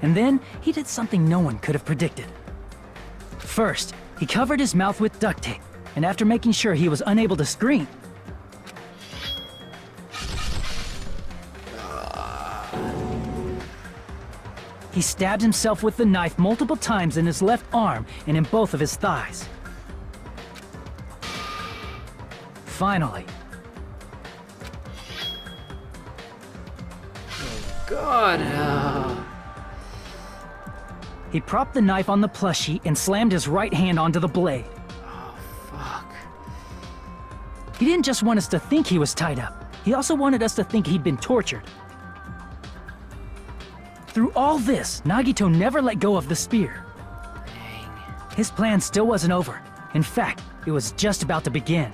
And then, he did something no one could have predicted. First, he covered his mouth with duct tape, and after making sure he was unable to scream, He stabbed himself with the knife multiple times in his left arm and in both of his thighs. Finally, God. he propped the knife on the plushie and slammed his right hand onto the blade. Oh, fuck. He didn't just want us to think he was tied up. He also wanted us to think he'd been tortured. Through all this, Nagito never let go of the spear. Dang. His plan still wasn't over. In fact, it was just about to begin.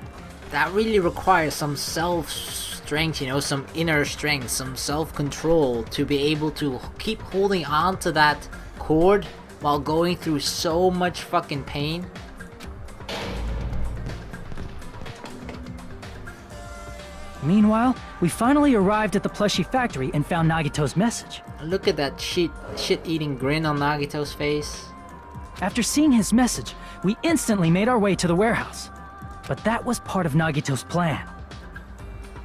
That really requires some self-strength, you know, some inner strength, some self-control to be able to keep holding on to that cord while going through so much fucking pain. Meanwhile, we finally arrived at the plushie factory and found Nagito's message. Look at that shit-eating grin on Nagito's face. After seeing his message, we instantly made our way to the warehouse. But that was part of Nagito's plan.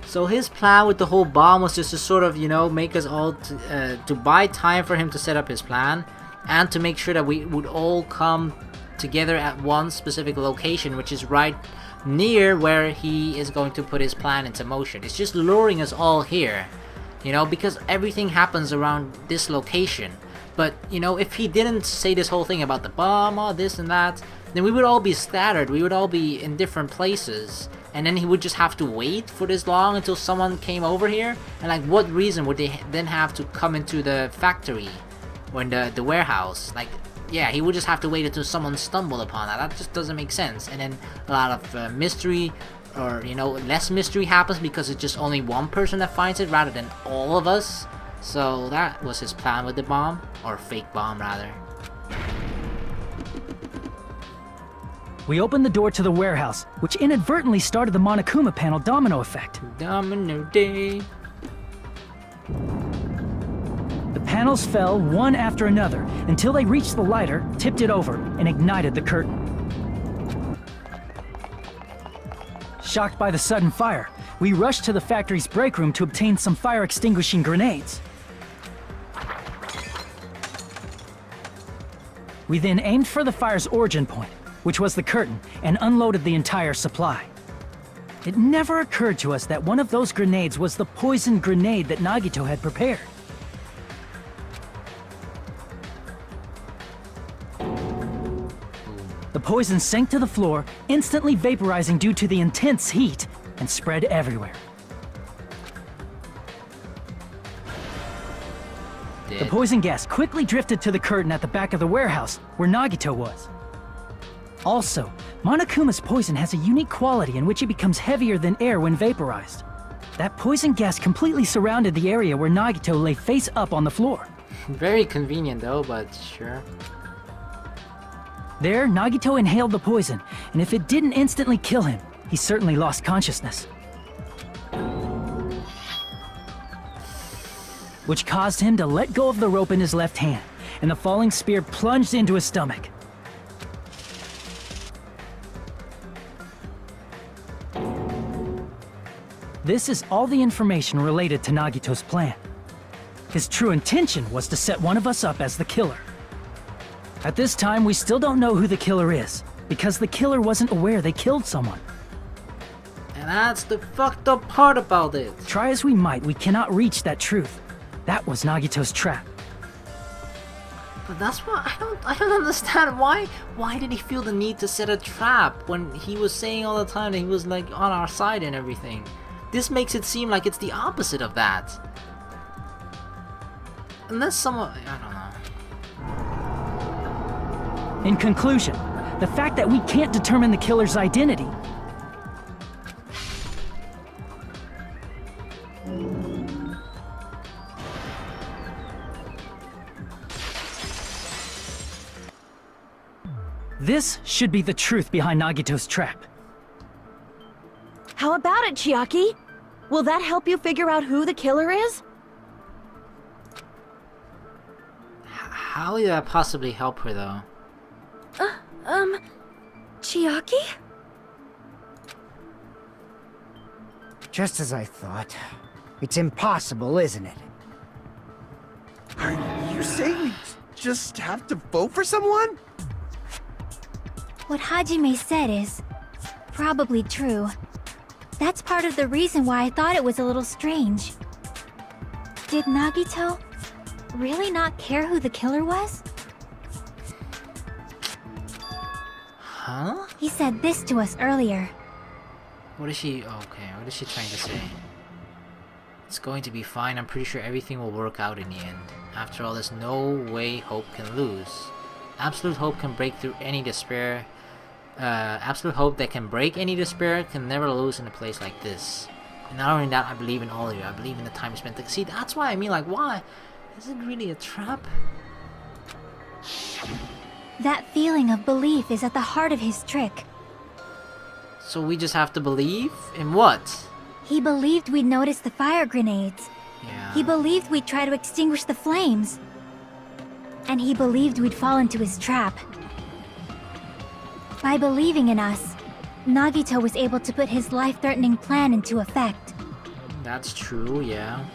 So his plan with the whole bomb was just to sort of, you know, make us all to buy time for him to set up his plan, and to make sure that we would all come together at one specific location, which is right near where he is going to put his plan into motion. It's just luring us all here, you know, because everything happens around this location. But, you know, if he didn't say this whole thing about the bomb, all this and that, then we would all be scattered, we would all be in different places, and then he would just have to wait for this long until someone came over here. And like, what reason would they then have to come into the factory or in the warehouse? Like, yeah, he would just have to wait until someone stumbled upon that. That just doesn't make sense. And then a lot of mystery, or, you know, less mystery happens because it's just only one person that finds it rather than all of us. So that was his plan with the bomb, or fake bomb rather. We opened the door to the warehouse, which inadvertently started the Monokuma panel domino effect. Domino day. The panels fell one after another until they reached the lighter, tipped it over, and ignited the curtain. Shocked by the sudden fire, we rushed to the factory's break room to obtain some fire-extinguishing grenades. We then aimed for the fire's origin point, which was the curtain, and unloaded the entire supply. It never occurred to us that one of those grenades was the poison grenade that Nagito had prepared. The poison sank to the floor, instantly vaporizing due to the intense heat, and spread everywhere. The poison gas quickly drifted to the curtain at the back of the warehouse, where Nagito was. Also, Monokuma's poison has a unique quality in which it becomes heavier than air when vaporized. That poison gas completely surrounded the area where Nagito lay face up on the floor. Very convenient though, but sure. There, Nagito inhaled the poison, and if it didn't instantly kill him, he certainly lost consciousness. Which caused him to let go of the rope in his left hand, and the falling spear plunged into his stomach. This is all the information related to Nagito's plan. His true intention was to set one of us up as the killer. At this time, we still don't know who the killer is, because the killer wasn't aware they killed someone. And that's the fucked up part about it. Try as we might, we cannot reach that truth. That was Nagito's trap. But that's what I don't understand. Why did he feel the need to set a trap when he was saying all the time that he was like on our side and everything? This makes it seem like it's the opposite of that. Unless someone, I don't know. In conclusion, the fact that we can't determine the killer's identity this should be the truth behind Nagito's trap. How about it, Chiaki? Will that help you figure out who the killer is? How would that possibly help her though? Chiaki? Just as I thought. It's impossible, isn't it? Are you saying we just have to vote for someone? What Hajime said is probably true. That's part of the reason why I thought it was a little strange. Did Nagito really not care who the killer was? Huh? He said this to us earlier. What is she... Okay, what is she trying to say? It's going to be fine. I'm pretty sure everything will work out in the end. After all, there's no way hope can lose. Absolute hope can break through any despair. Absolute hope that can break any despair can never lose in a place like this. And not only that, I believe in all of you. I believe in the time spent. See, that's why I mean, like, why? Is it really a trap? That feeling of belief is at the heart of his trick. So we just have to believe? In what? He believed we'd notice the fire grenades. Yeah. He believed we'd try to extinguish the flames. And he believed we'd fall into his trap. By believing in us, Nagito was able to put his life-threatening plan into effect. That's true, yeah.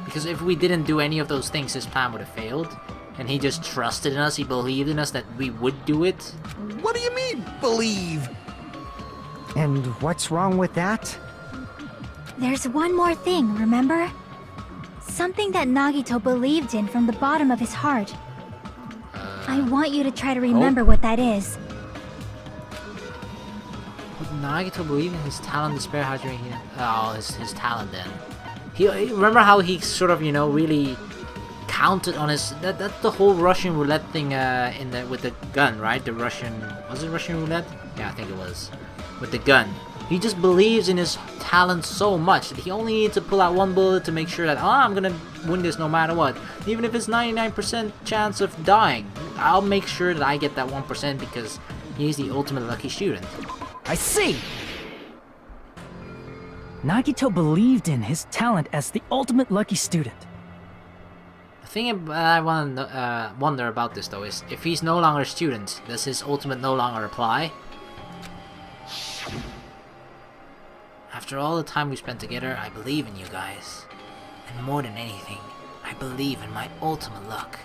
Because if we didn't do any of those things, his plan would have failed. And he just trusted in us, he believed in us that we would do it. What do you mean, believe? And what's wrong with that? There's one more thing, remember? Something that Nagito believed in from the bottom of his heart. I want you to try to remember what that is. Would Nagito believe in his talent, despair, Hajime here? Oh, his talent then. He remember how he sort of, you know, really counted on his... That's the whole Russian roulette thing with the gun, right? The Russian... Was it Russian roulette? Yeah, I think it was. With the gun. He just believes in his talent so much that he only needs to pull out one bullet to make sure that, I'm gonna win this no matter what. Even if it's 99% chance of dying, I'll make sure that I get that 1% because he's the ultimate lucky student. I see! Nagito believed in his talent as the ultimate lucky student. The thing I wonder about this though is, if he's no longer a student, does his ultimate no longer apply? After all the time we spent together, I believe in you guys. And more than anything, I believe in my ultimate luck.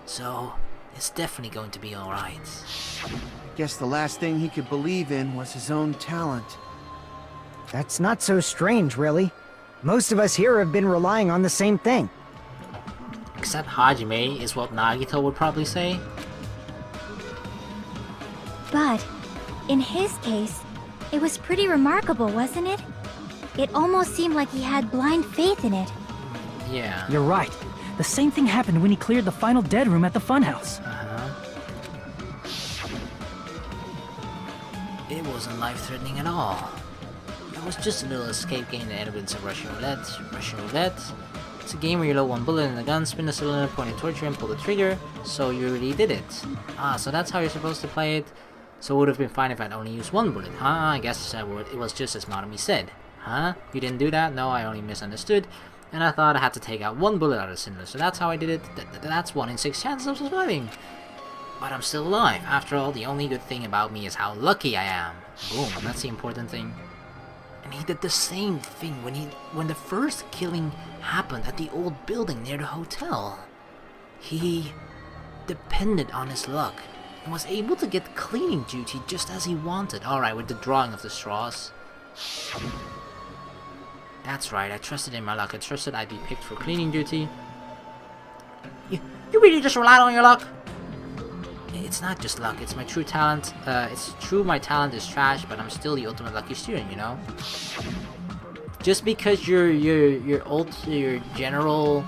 So, it's definitely going to be alright. Guess the last thing he could believe in was his own talent. That's not so strange, really. Most of us here have been relying on the same thing. Except Hajime is what Nagito would probably say. But, in his case, it was pretty remarkable, wasn't it? It almost seemed like he had blind faith in it. Yeah. You're right. The same thing happened when he cleared the final dead room at the funhouse. It wasn't life-threatening at all. It was just a little escape game that ended with some Russian roulette. Russian roulette. It's a game where you load one bullet in the gun, spin the cylinder, point it towards you, and pull the trigger. So you really did it. So that's how you're supposed to play it. So it would have been fine if I'd only used one bullet, huh? I guess it was just as Monokuma said. Huh? You didn't do that? No, I only misunderstood. And I thought I had to take out one bullet out of the cylinder. So that's how I did it. That's 1 in 6 chances of surviving. But I'm still alive. After all, the only good thing about me is how lucky I am. Boom, that's the important thing. And he did the same thing when the first killing happened at the old building near the hotel. He depended on his luck and was able to get cleaning duty just as he wanted. Alright, with the drawing of the straws. That's right, I trusted in my luck. I trusted I'd be picked for cleaning duty. You really just relied on your luck? It's not just luck, it's my true talent. It's true my talent is trash, but I'm still the ultimate lucky student, you know? Just because your general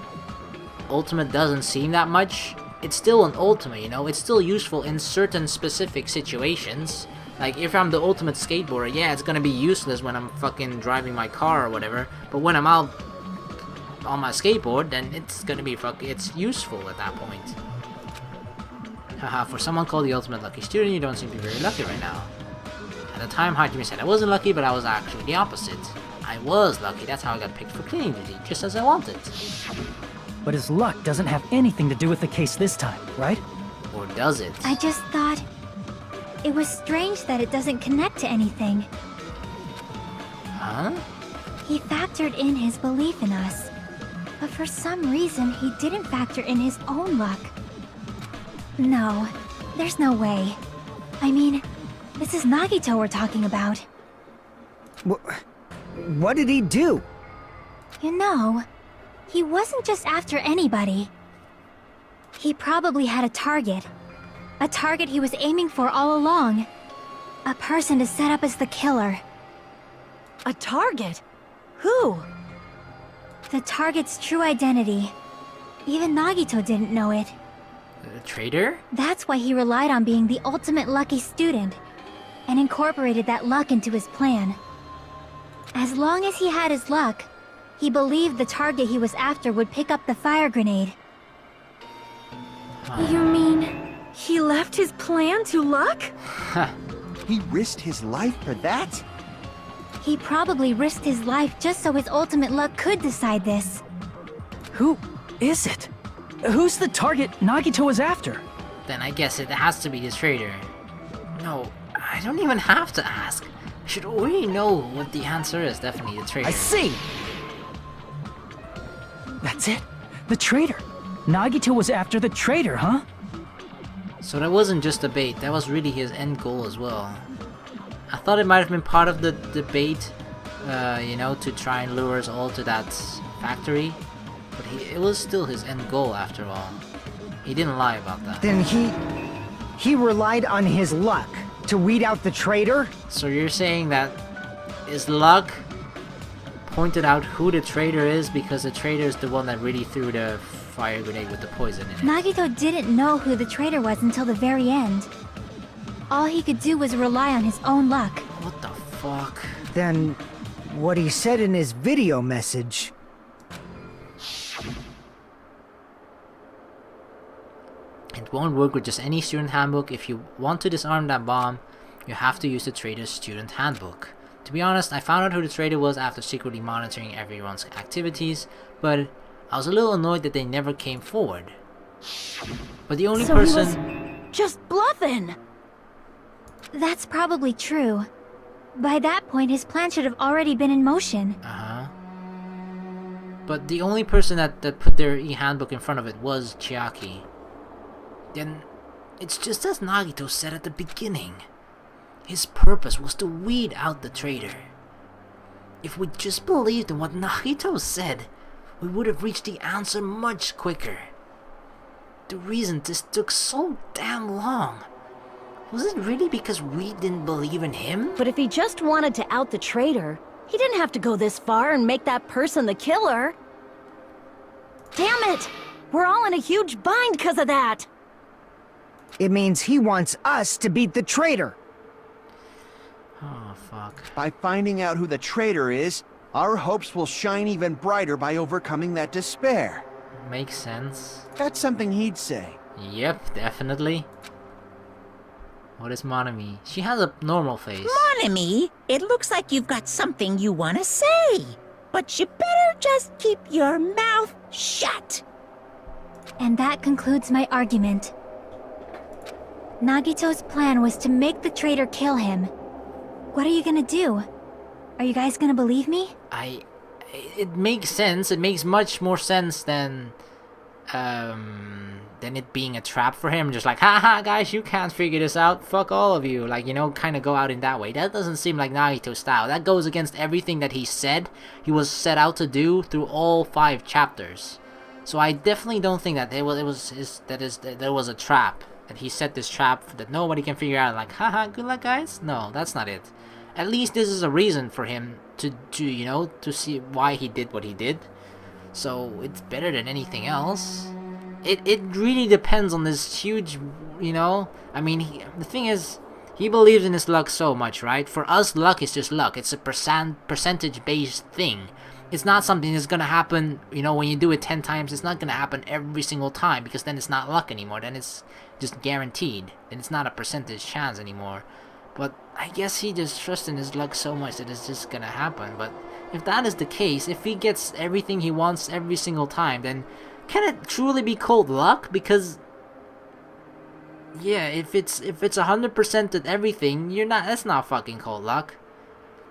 ultimate doesn't seem that much, it's still an ultimate, you know? It's still useful in certain specific situations. Like, if I'm the ultimate skateboarder, yeah, it's gonna be useless when I'm fucking driving my car or whatever. But when I'm out on my skateboard, then it's gonna be it's useful at that point. Haha, for someone called the ultimate lucky student, you don't seem to be very lucky right now. At the time, Hajime said I wasn't lucky, but I was actually the opposite. I was lucky, that's how I got picked for cleaning duty, just as I wanted. But his luck doesn't have anything to do with the case this time, right? Or does it? I just thought... it was strange that it doesn't connect to anything. Huh? He factored in his belief in us. But for some reason, he didn't factor in his own luck. No, there's no way. I mean, this is Nagito we're talking about. What did he do? You know, he wasn't just after anybody. He probably had a target. A target he was aiming for all along. A person to set up as the killer. A target? Who? The target's true identity. Even Nagito didn't know it. Traitor? That's why he relied on being the ultimate lucky student, and incorporated that luck into his plan. As long as he had his luck, he believed the target he was after would pick up the fire grenade. You mean he left his plan to luck? He risked his life for that? He probably risked his life just so his ultimate luck could decide this. Who is it? Who's the target Nagito was after? Then I guess it has to be the traitor. No, I don't even have to ask. I should already know what the answer is. Definitely the traitor. I see! That's it. The traitor. Nagito was after the traitor, huh? So that wasn't just a bait, that was really his end goal as well. I thought it might have been part of the debate, you know, to try and lure us all to that factory. But it was still his end goal after all. He didn't lie about that. Then he relied on his luck to weed out the traitor? So you're saying that his luck pointed out who the traitor is because the traitor is the one that really threw the fire grenade with the poison in it. Nagito didn't know who the traitor was until the very end. All he could do was rely on his own luck. What the fuck? Then what he said in his video message... It won't work with just any student handbook. If you want to disarm that bomb, you have to use the traitor's student handbook. To be honest, I found out who the traitor was after secretly monitoring everyone's activities, but I was a little annoyed that they never came forward. But the only person... He was just bluffing! That's probably true. By that point, his plan should have already been in motion. Uh-huh. But the only person that put their e-handbook in front of it was Chiaki. Then, it's just as Nagito said at the beginning. His purpose was to weed out the traitor. If we just believed in what Nagito said, we would have reached the answer much quicker. The reason this took so damn long, was it really because we didn't believe in him? But if he just wanted to out the traitor, he didn't have to go this far and make that person the killer. Damn it! We're all in a huge bind because of that! It means he wants us to beat the traitor. Oh, fuck. By finding out who the traitor is, our hopes will shine even brighter by overcoming that despair. Makes sense. That's something he'd say. Yep, definitely. What is Monami? She has a normal face. Monami, it looks like you've got something you want to say. But you better just keep your mouth shut. And that concludes my argument. Nagito's plan was to make the traitor kill him. What are you gonna do? Are you guys gonna believe me? It makes sense. It makes much more sense than it being a trap for him. Just like, haha, guys, you can't figure this out. Fuck all of you. Like, you know, kind of go out in that way. That doesn't seem like Nagito's style. That goes against everything that he said he was set out to do through all 5 chapters. So I definitely don't think that there was a trap. That he set this trap that nobody can figure out. Like, haha, good luck, guys. No, that's not it. At least this is a reason for him to you know, to see why he did what he did. So it's better than anything else. It really depends on this huge, you know. I mean, the thing is, he believes in his luck so much, right? For us, luck is just luck. It's a percentage-based thing. It's not something that's gonna happen, you know, when you do it 10 times. It's not gonna happen every single time, because then it's not luck anymore. Then it's just guaranteed. Then it's not a percentage chance anymore. But I guess he just trusts in his luck so much that it's just gonna happen. But if that is the case, if he gets everything he wants every single time, then can it truly be called luck? Because yeah, if it's 100% at everything, that's not fucking called luck.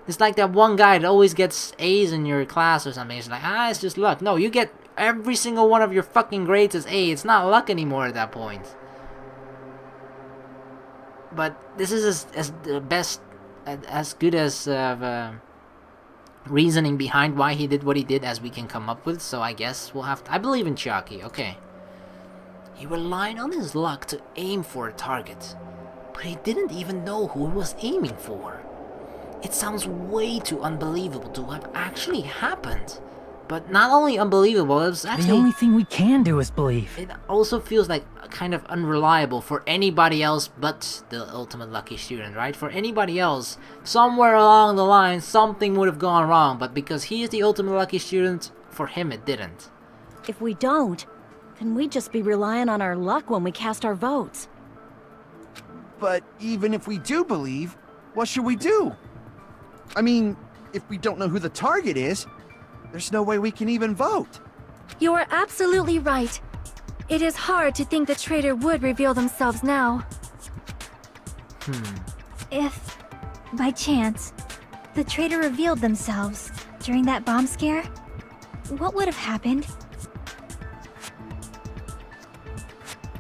It's like that one guy that always gets A's in your class or something. It's like, it's just luck. No, you get every single one of your fucking grades as A. It's not luck anymore at that point. But this is as the best, as good as reasoning behind why he did what he did as we can come up with. So I guess we'll have to, I believe in Chiaki. Okay. He relied on his luck to aim for a target, but he didn't even know who he was aiming for. It sounds way too unbelievable to have actually happened. But not only unbelievable, it was actually... The only thing we can do is believe. It also feels like kind of unreliable for anybody else but the ultimate lucky student, right? For anybody else, somewhere along the line, something would have gone wrong. But because he is the ultimate lucky student, for him it didn't. If we don't, then we'd just be relying on our luck when we cast our votes. But even if we do believe, what should we do? I mean, if we don't know who the target is, there's no way we can even vote. You are absolutely right. It is hard to think the traitor would reveal themselves now. If, by chance, the traitor revealed themselves during that bomb scare, what would have happened?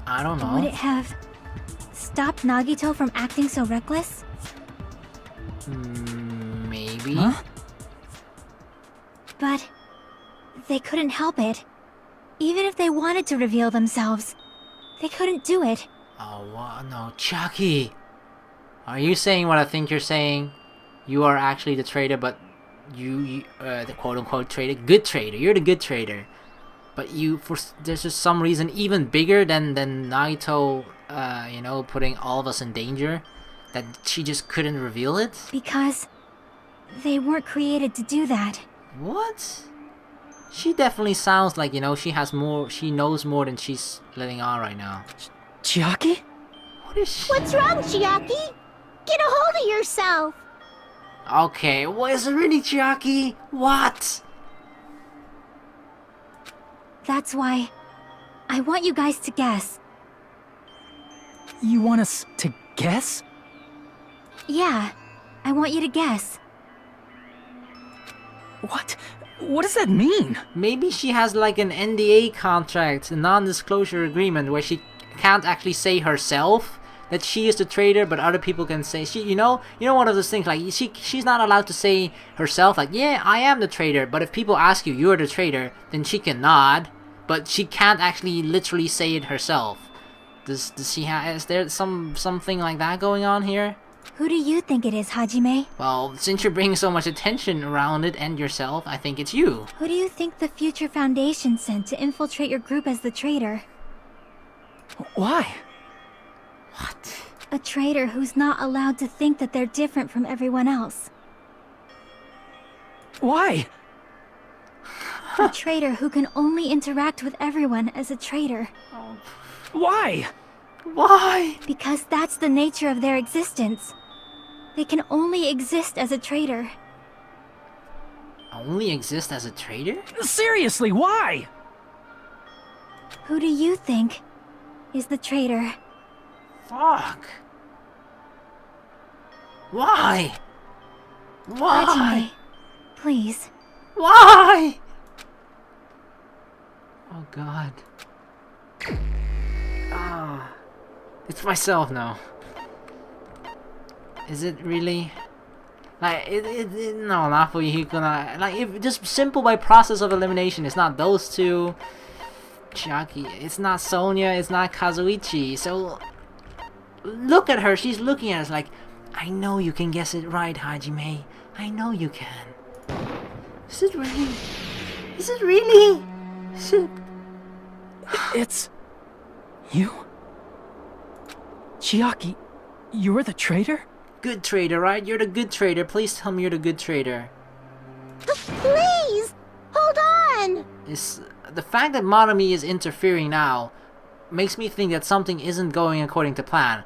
I don't know. Would it have stopped Nagito from acting so reckless? Maybe. Huh? But they couldn't help it. Even if they wanted to reveal themselves, they couldn't do it. Oh, no, Chiaki! Are you saying what I think you're saying? You are actually the traitor, but you the quote-unquote traitor, good traitor. You're the good traitor, but there's just some reason even bigger than Nagito, you know, putting all of us in danger, that she just couldn't reveal it. Because they weren't created to do that. What? She definitely sounds like, you know, she knows more than she's letting on right now. Chiaki? What is she? What's wrong, Chiaki? Get a hold of yourself! Okay, what is it really, Chiaki? What? That's why I want you guys to guess. You want us to guess? Yeah, I want you to guess. What? What does that mean? Maybe she has like an NDA contract, a non-disclosure agreement, where she can't actually say herself that she is the traitor, but other people can say you know one of those things, like she's not allowed to say herself like, yeah, I am the traitor, but if people ask you, you're the traitor, then she can nod, but she can't actually literally say it herself. Does she have, is there something like that going on here? Who do you think it is, Hajime? Well, since you're bringing so much attention around it and yourself, I think it's you. Who do you think the Future Foundation sent to infiltrate your group as the traitor? Why? What? A traitor who's not allowed to think that they're different from everyone else. Why? A traitor who can only interact with everyone as a traitor. Why? Why? Because that's the nature of their existence. They can only exist as a traitor. Only exist as a traitor? Seriously, why? Who do you think is the traitor? Fuck. Why? Why? Hajime, please. Why? Oh god. Ah. It's myself now. Is it really? Like, no, not for you. Like, if just simple by process of elimination, it's not those two. Chiaki, it's not Sonia, it's not Kazuichi. So, look at her. She's looking at us like, I know you can guess it right, Hajime. I know you can. Is it really? Is it really? Is it? It's... you? Chiaki, you're the traitor? Good traitor, right? You're the good traitor. Please tell me you're the good traitor. Please! Hold on! It's, the fact that Monami is interfering now makes me think that something isn't going according to plan.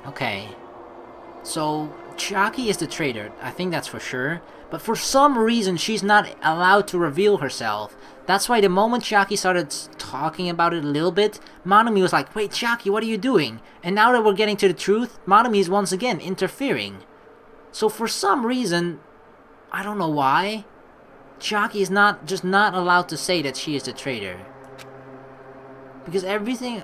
Okay. So, Chiaki is the traitor. I think that's for sure. But for some reason, she's not allowed to reveal herself. That's why the moment Chiaki started talking about it a little bit, Monami was like, wait, Chiaki, what are you doing? And now that we're getting to the truth, Monami is once again interfering. So for some reason, I don't know why, Chiaki is just not allowed to say that she is the traitor. Because everything...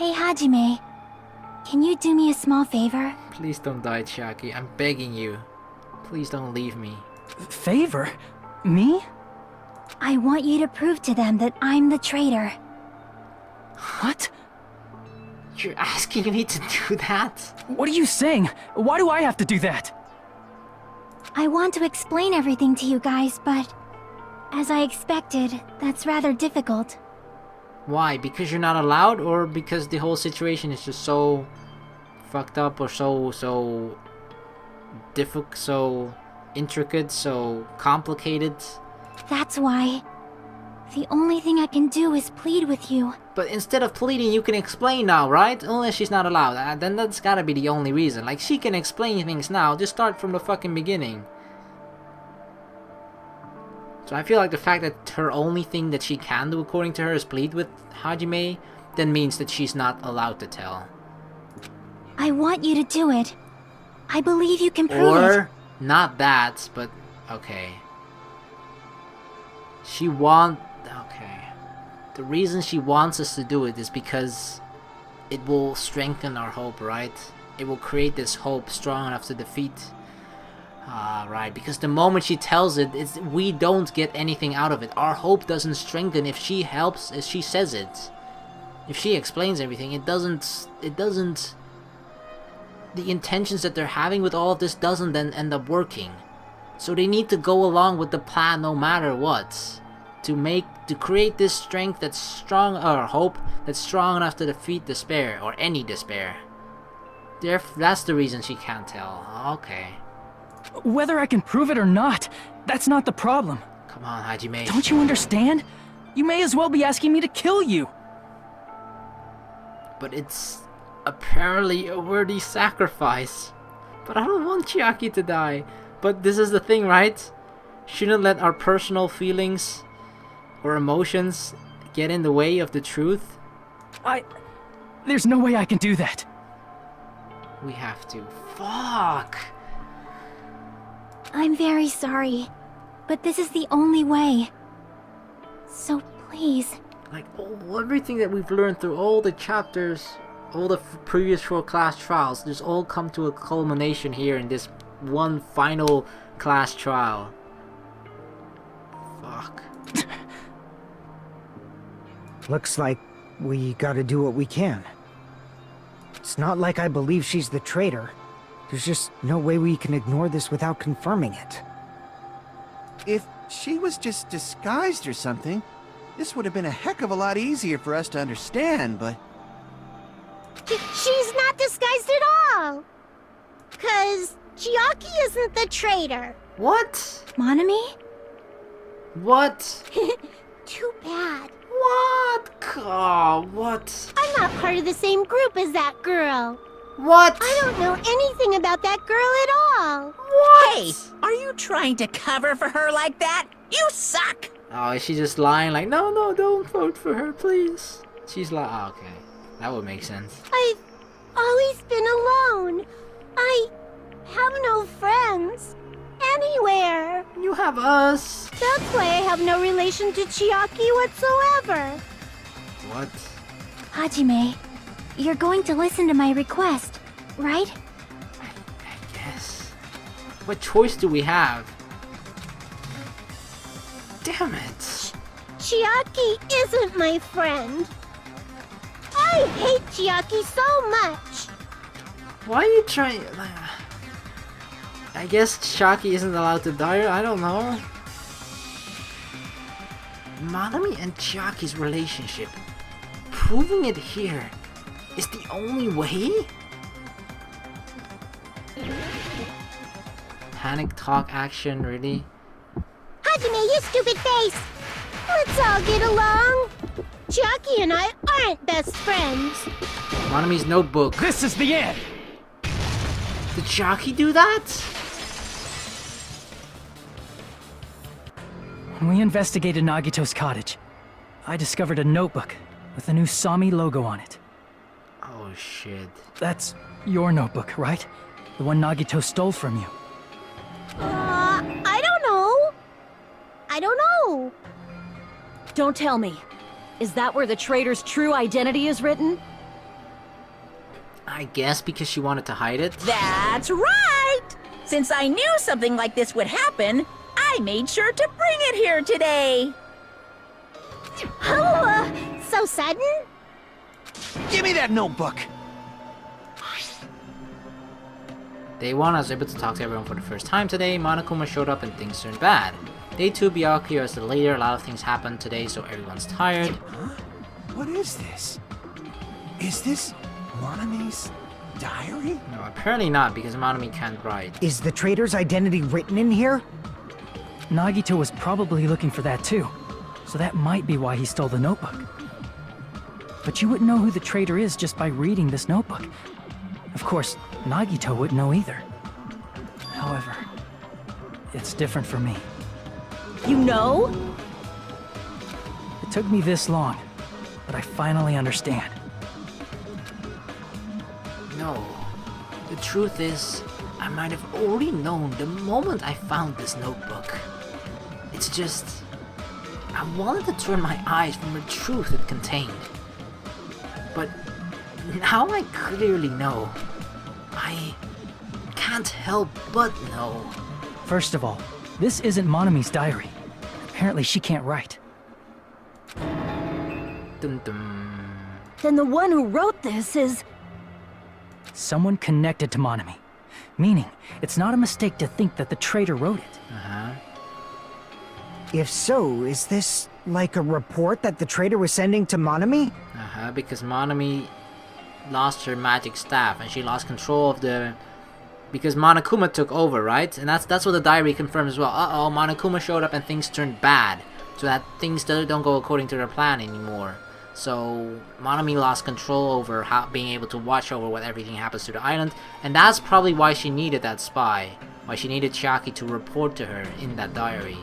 Hey, Hajime. Can you do me a small favor? Please don't die, Chiaki. I'm begging you. Please don't leave me. Favor? Me? I want you to prove to them that I'm the traitor. What? You're asking me to do that? What are you saying? Why do I have to do that? I want to explain everything to you guys, but as I expected, that's rather difficult. Why? Because you're not allowed, or because the whole situation is just so fucked up, or so difficult, so intricate, so complicated? That's why. The only thing I can do is plead with you. But instead of pleading, you can explain now, right? Unless she's not allowed. Then that's gotta be the only reason. Like, she can explain things now. Just start from the fucking beginning. So I feel like the fact that her only thing that she can do, according to her, is plead with Hajime, then means that she's not allowed to tell. I want you to do it. I believe you can prove it. Or, not that, but, okay. Okay. The reason she wants us to do it is because it will strengthen our hope, right? It will create this hope strong enough to defeat. Right, because the moment she tells it, we don't get anything out of it. Our hope doesn't strengthen if she helps, if she says it. If she explains everything, it doesn't... The intentions that they're having with all of this doesn't then end up working. So they need to go along with the plan no matter what. To create this strength that's strong, or hope that's strong enough to defeat despair, or any despair. That's the reason she can't tell. Okay. Whether I can prove it or not, that's not the problem. Come on, Hajime. Don't you understand? You may as well be asking me to kill you. But it's apparently a worthy sacrifice. But I don't want Chiaki to die. But this is the thing, right? Shouldn't let our personal feelings or emotions get in the way of the truth? There's no way I can do that. We have to. Fuck! I'm very sorry, but this is the only way. So please. Like, everything that we've learned through all the chapters, all the previous 4 class trials, just all come to a culmination here in this one final class trial. Fuck. Looks like we gotta do what we can. It's not like I believe she's the traitor. There's just no way we can ignore this without confirming it. If she was just disguised or something, this would have been a heck of a lot easier for us to understand, but... She's not disguised at all! 'Cause Chiaki isn't the traitor. What? Monami? What? Too bad. What? Oh, what? I'm not part of the same group as that girl. What? I don't know anything about that girl at all. What? Hey, are you trying to cover for her like that? You suck! Oh, is she just lying like, no, don't vote for her, please? She's like, oh, okay. That would make sense. I've always been alone. I have no friends. Anywhere. You have us. That's why I have no relation to Chiaki whatsoever. What? Hajime, you're going to listen to my request, right? I guess. What choice do we have? Damn it. Chiaki isn't my friend. I hate Chiaki so much. Why are you trying... I guess Chiaki isn't allowed to die, I don't know. Monami and Chiaki's relationship, proving it here, is the only way? Panic talk action, really? Hajime, you stupid face. Let's all get along. Chiaki and I aren't best friends. Monami's notebook. This is the end! Did Chiaki do that? When we investigated Nagito's cottage, I discovered a notebook with a new Sami logo on it. Oh shit. That's your notebook, right? The one Nagito stole from you. I don't know. I don't know. Don't tell me. Is that where the traitor's true identity is written? I guess because she wanted to hide it. That's right! Since I knew something like this would happen, I made sure to bring it here today. Oh, so sudden? Give me that notebook! Day 1, I was able to talk to everyone for the first time today. Monokuma showed up and things turned bad. Day 2, Byakuya is the leader. A lot of things happened today, so everyone's tired. Huh? What is this? Is this Monami's diary? No, apparently not, because Monami can't write. Is the traitor's identity written in here? Nagito was probably looking for that too, so that might be why he stole the notebook. But you wouldn't know who the traitor is just by reading this notebook. Of course, Nagito wouldn't know either. However, it's different for me. You know? It took me this long, but I finally understand. No. The truth is, I might have already known the moment I found this notebook. It's just... I wanted to turn my eyes from the truth it contained. But now I clearly know. I can't help but know. First of all, this isn't Monami's diary. Apparently she can't write. Dun dun. Then the one who wrote this is... Someone connected to Monami. Meaning, it's not a mistake to think that the traitor wrote it. Uh-huh. If so, is this like a report that the traitor was sending to Monami? Uh-huh, because Monami lost her magic staff and she lost control of the... Because Monokuma took over, right? And that's what the diary confirms as well. Uh-oh, Monokuma showed up and things turned bad. So that things don't go according to their plan anymore. So Monami lost control over being able to watch over what everything happens to the island. And that's probably why she needed that spy. Why she needed Chiaki to report to her in that diary.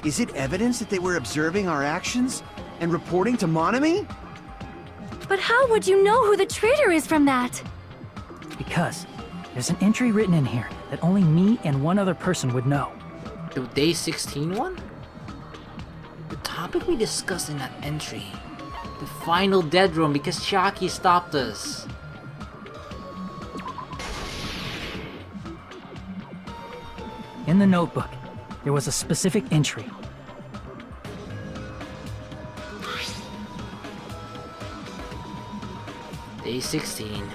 Is it evidence that they were observing our actions and reporting to Monami? But how would you know who the traitor is from that? Because there's an entry written in here that only me and one other person would know. The day 16 one? The topic we discussed in that entry. The final dead room because Chiaki stopped us. In the notebook, there was a specific entry. Day 16.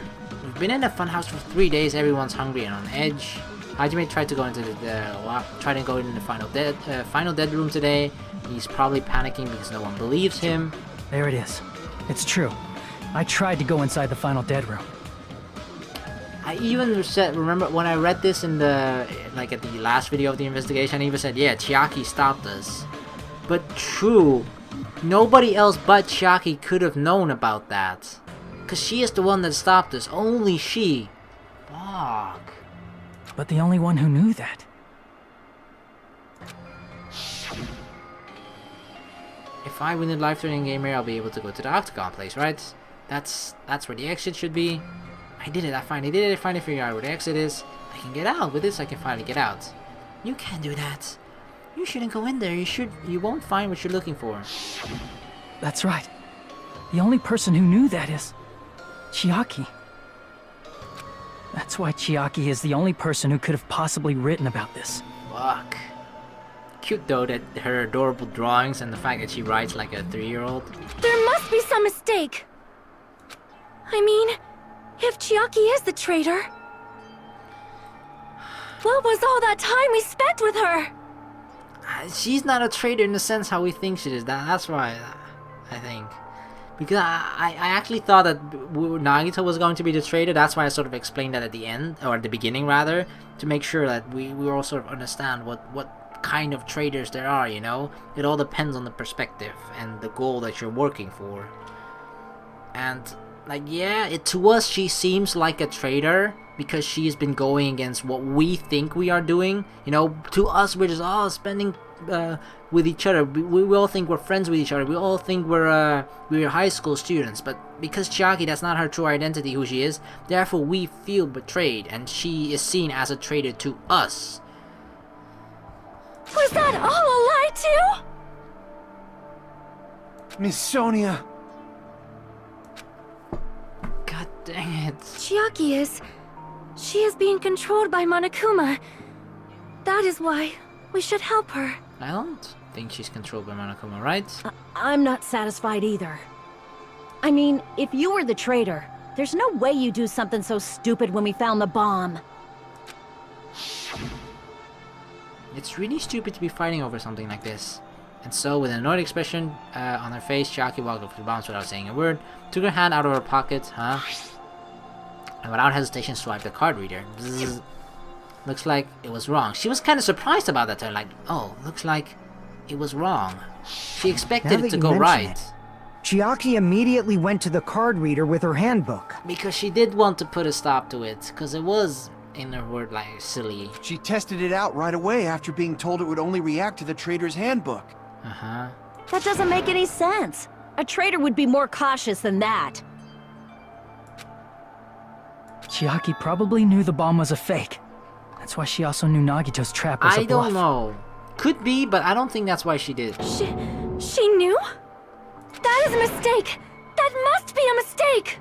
We've been in the funhouse for 3 days. Everyone's hungry and on edge. Hajime tried to go into the final dead room today. He's probably panicking because no one believes him. There it is. It's true. I tried to go inside the final dead room. I even said, remember when I read this in the, like at the last video of the investigation, I even said, yeah, Chiaki stopped us. But true, nobody else but Chiaki could have known about that. Cause she is the one that stopped us, only she. Fuck. But the only one who knew that. If I win the life-threatening game here, I'll be able to go to the Octagon place, right? That's where the exit should be. I did it, I finally did it, I finally figured out where the exit is. I can get out, with this I can finally get out. You can't do that. You shouldn't go in there, you won't find what you're looking for. That's right. The only person who knew that is... Chiaki. That's why Chiaki is the only person who could have possibly written about this. Fuck. Cute though, that her adorable drawings and the fact that she writes like a 3-year-old. There must be some mistake. I mean, if Chiaki is the traitor, what was all that time we spent with her? She's not a traitor in the sense how we think she is. That's why I think. Because I actually thought that Nagito was going to be the traitor. That's why I sort of explained that at the end, or at the beginning rather, to make sure that we all sort of understand what kind of traitors there are, you know? It all depends on the perspective and the goal that you're working for. And, like, yeah, to us she seems like a traitor because she's been going against what we think we are doing. You know, to us we're just spending with each other. We all think we're friends with each other. We all think we're high school students. But because Chiaki, that's not her true identity, who she is, therefore we feel betrayed, and she is seen as a traitor to us. Was that all a lie too? Miss Sonia. God Dang it. Chiaki is... She is being controlled by Monokuma. That is why we should help her. I don't think she's controlled by Monokuma, right? I'm not satisfied either. I mean, if you were the traitor, there's no way you'd do something so stupid when we found the bomb. It's really stupid to be fighting over something like this. And so, with an annoyed expression on her face, Chiaki walked up to the bombs without saying a word, took her hand out of her pocket, and without hesitation swiped the card reader. Bzzz. Looks like it was wrong. She was kind of surprised about that turn, like, oh, looks like it was wrong. She expected it to go right. Chiaki immediately went to the card reader with her handbook. Because she did want to put a stop to it, because it was, in her word, like, silly. She tested it out right away after being told it would only react to the Traitor's handbook. Uh-huh. That doesn't make any sense. A traitor would be more cautious than that. Chiaki probably knew the bomb was a fake. That's why she also knew Nagito's trap was a I bluff. don't know. Could be, but I don't think that's why she did. She knew? That is a mistake! That must be a mistake!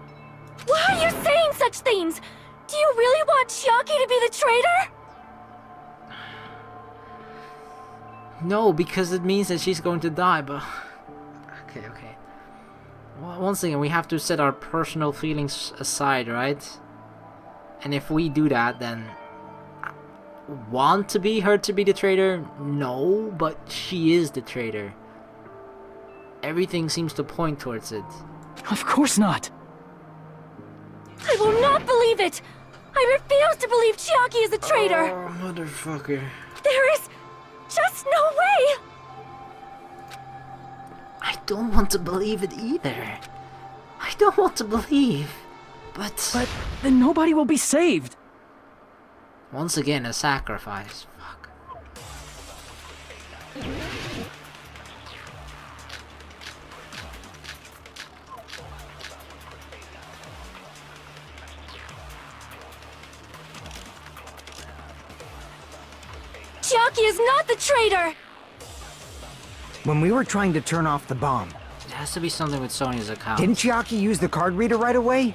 Why are you saying such things? Do you really want Chiaki to be the traitor? No, because it means that she's going to die, but... Okay. Well, once again, we have to set our personal feelings aside, right? And if we do that, then... Want to be her to be the traitor? No, but she is the traitor. Everything seems to point towards it. Of course not. I will not believe it! I refuse to believe Chiaki is a traitor! Oh, motherfucker. There is just no way! I don't want to believe it either. I don't want to believe. But then nobody will be saved. once again, a sacrifice. Fuck. Chiaki is not the traitor! When we were trying to turn off the bomb, It has to be something with Sonya's account. didn't Chiaki use the card reader right away?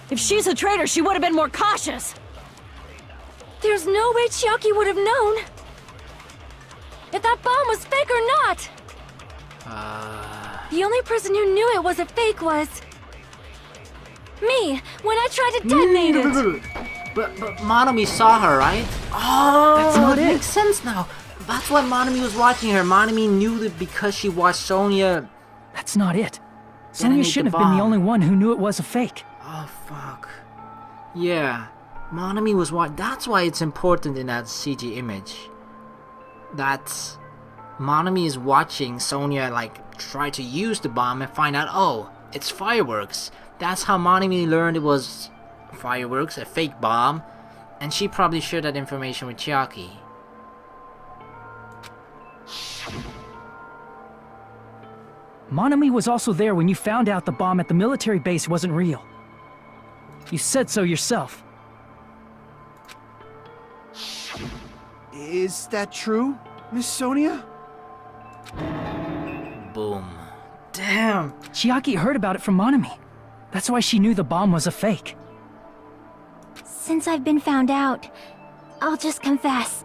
If she's a traitor, she would have been more cautious. There's no way Chiaki would have known if that bomb was fake or not. The only person who knew it was a fake was me when I tried to detonate it. But Monomi saw her, right? Oh, That's not it it. makes sense now. That's why Monomi was watching her. Monomi knew that because she watched Sonya. That's not it. Sonya Detonate shouldn't the have been the bomb. only one who knew it was a fake. Oh fuck. Yeah, Monomi was what. That's why it's important in that CG image. That Monomi is watching Sonya like try to use the bomb and find out. Oh, it's fireworks. That's how Monomi learned it was fireworks, a fake bomb, and she probably shared that information with Chiaki. Monami was also there when you found out the bomb at the military base wasn't real. You said so yourself. Is that true, Miss Sonia? Boom. Damn. Chiaki heard about it from Monami. That's why she knew the bomb was a fake. Since I've been found out, I'll just confess.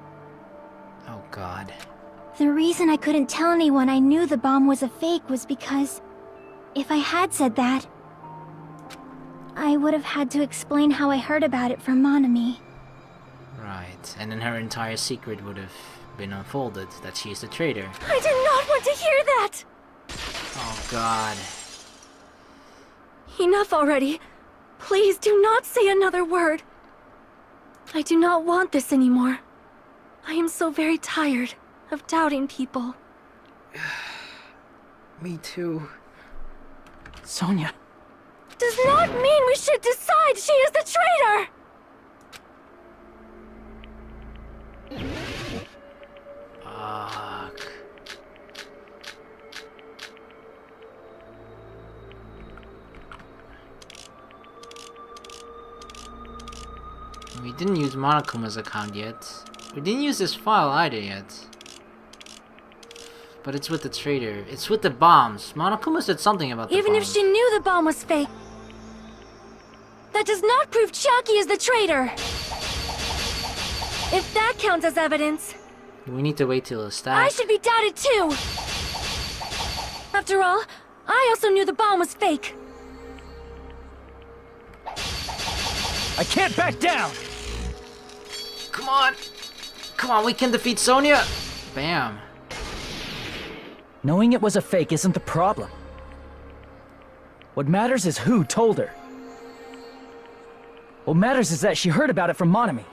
Oh god. The reason I couldn't tell anyone I knew the bomb was a fake was because if I had said that, I would have had to explain how I heard about it from Monami. Right, and then her entire secret would have been unfolded, that she's the traitor. I did not want to hear that! Oh god. Enough already. Please do not say another word. I do not want this anymore. I am so very tired of doubting people. Me too. Sonya. Does not mean we should decide she is the traitor! Fuck. We didn't use Monokuma's account yet. We didn't use this file either yet. But it's with the traitor. It's with the bombs. Monokuma said something about the Even if bombs. she knew the bomb was fake, that does not prove Chiaki is the traitor. If that counts as evidence, We need to wait till the I stat. should be doubted too. After all, I also knew the bomb was fake. I can't back down! Come on! Come on, we can defeat Sonya! Bam. Knowing it was a fake isn't the problem. What matters is who told her. What matters is that she heard about it from Monami.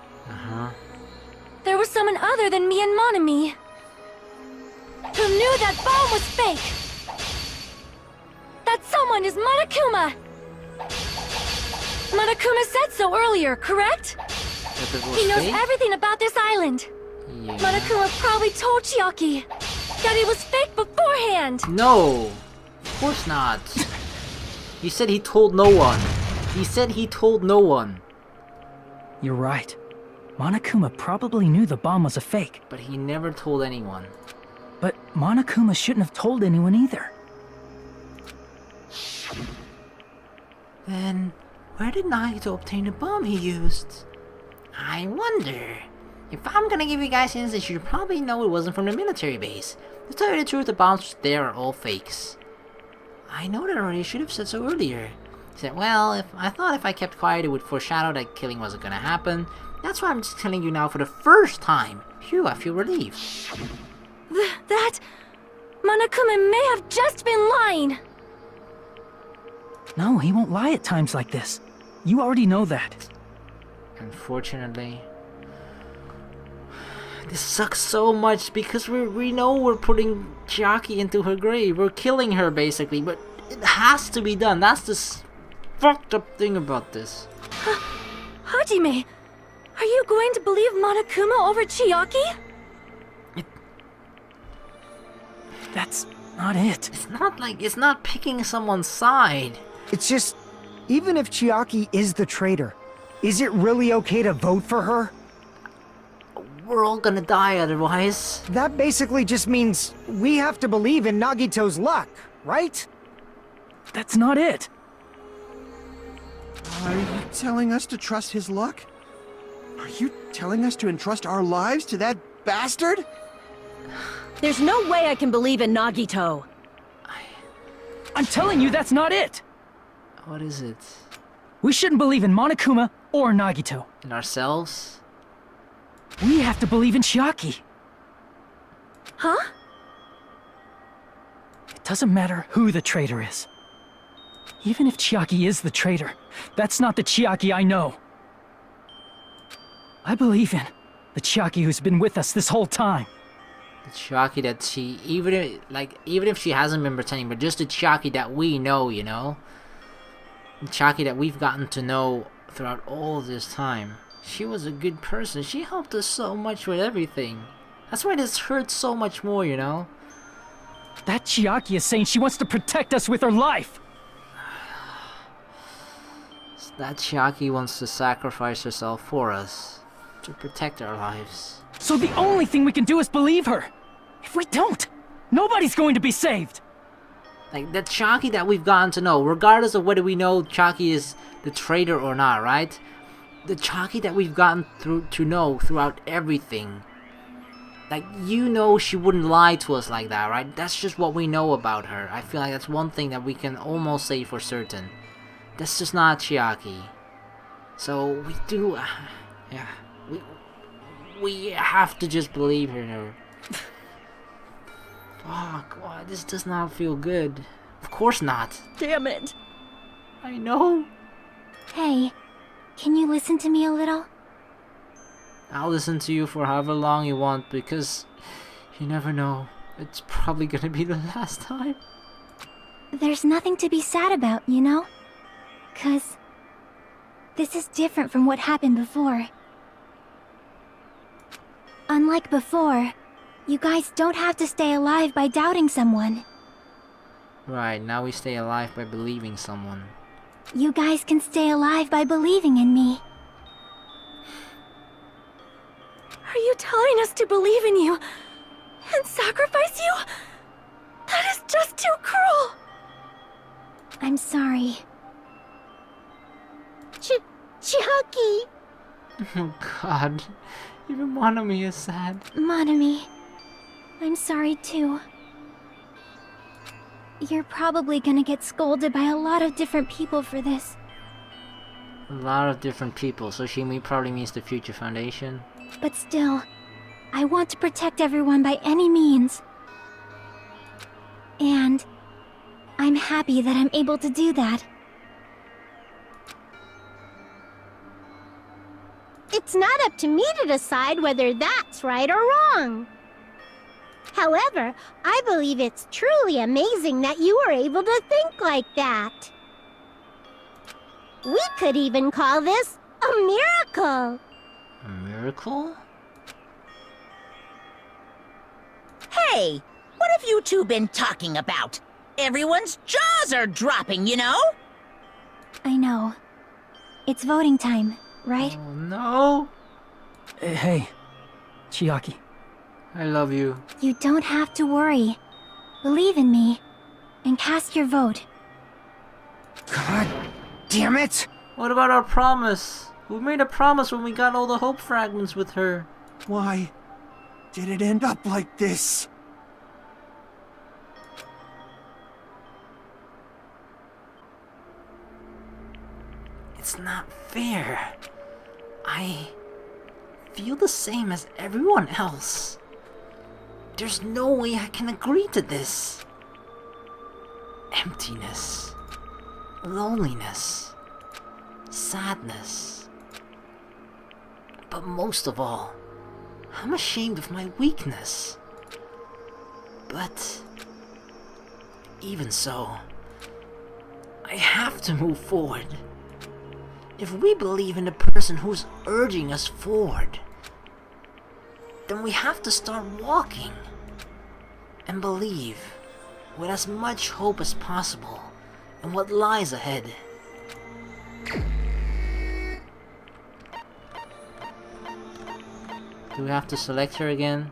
There was someone other than me and Monami who knew that bomb was fake. That someone is Monokuma. Monokuma said so earlier, correct? That it was He knows fake? everything about this island. Yeah. Monokuma probably told Chiaki that it was fake beforehand. No! Of course not. He said he told no one. He said he told no one. You're right. Monokuma probably knew the bomb was a fake. But he never told anyone. But Monokuma shouldn't have told anyone either. Then, where did Nagito obtain the bomb he used? I wonder. If I'm gonna give you guys hints, you should probably know it wasn't from the military base. To tell you the truth, the bombs there are all fakes. I know that already, should have said so earlier. He said, well, I thought if I kept quiet it would foreshadow that killing wasn't gonna happen. That's why I'm just telling you now for the first time. Phew, I feel relieved. That... Monokuma may have just been lying. No, he won't lie at times like this. You already know that. Unfortunately. This sucks so much because we know we're putting Chiaki into her grave. We're killing her basically, but it has to be done. That's the fucked up thing about this. Hajime, are you going to believe Monokuma over Chiaki? That's not it. It's not picking someone's side. It's just, even if Chiaki is the traitor, is it really okay to vote for her? We're all gonna die otherwise. That basically just means we have to believe in Nagito's luck, right? That's not it. Are you telling us to trust his luck? Are you telling us to entrust our lives to that bastard? There's no way I can believe in Nagito. I'm telling you that's not it. What is it? We shouldn't believe in Monokuma or Nagito. In ourselves? We have to believe in Chiaki. Huh? It doesn't matter who the traitor is. Even if Chiaki is the traitor, that's not the Chiaki I know. I believe in the Chiaki who's been with us this whole time. The Chiaki that she, even if she hasn't been pretending, but just the Chiaki that we know, you know? The Chiaki that we've gotten to know throughout all this time. She was a good person. She helped us so much with everything. That's why this hurts so much more, you know? That Chiaki is saying she wants to protect us with her life. That Chiaki wants to sacrifice herself for us. To protect our lives. So the only thing we can do is believe her. If we don't, nobody's going to be saved. Like, the Chiaki that we've gotten to know, regardless of whether we know Chiaki is the traitor or not, right? The Chiaki that we've gotten to know throughout everything. Like, you know she wouldn't lie to us like that, right? That's just what we know about her. I feel like that's one thing that we can almost say for certain. That's just not Chiaki. So, we do... yeah. We have to just believe her. Fuck, oh, this does not feel good. Of course not. Damn it. I know. Hey, can you listen to me a little? I'll listen to you for however long you want, because you never know. It's probably gonna be the last time. There's nothing to be sad about, you know? 'Cause this is different from what happened before. Unlike before, you guys don't have to stay alive by doubting someone. Right, now we stay alive by believing someone. You guys can stay alive by believing in me. Are you telling us to believe in you and sacrifice you? That is just too cruel. I'm sorry. Chiaki! Oh god. Even Monami is sad. Monami, I'm sorry too. You're probably gonna get scolded by a lot of different people for this. A lot of different people, so she probably means the Future Foundation. But still, I want to protect everyone by any means. And I'm happy that I'm able to do that. It's not up to me to decide whether that's right or wrong. However, I believe it's truly amazing that you were able to think like that. We could even call this a miracle. A miracle? Hey, what have you two been talking about? Everyone's jaws are dropping, you know? I know. It's voting time, right? Oh no! Hey, Chiaki. I love you. You don't have to worry. Believe in me, and cast your vote. God damn it! What about our promise? We made a promise when we got all the hope fragments with her. Why did it end up like this? It's not fair. I feel the same as everyone else. There's no way I can agree to this. Emptiness, loneliness, sadness. But most of all, I'm ashamed of my weakness. But even so, I have to move forward. If we believe in the person who's urging us forward, then we have to start walking and believe with as much hope as possible in what lies ahead. Do we have to select her again?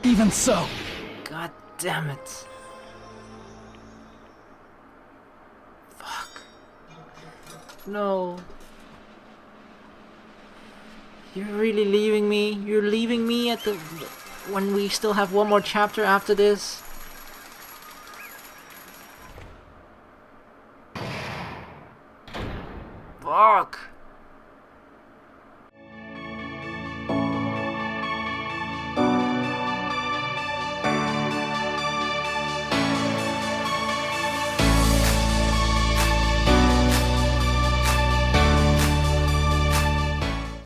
Even so. God damn it. Fuck. No. You're really leaving me? You're leaving me at the... when we still have one more chapter after this? Fuck.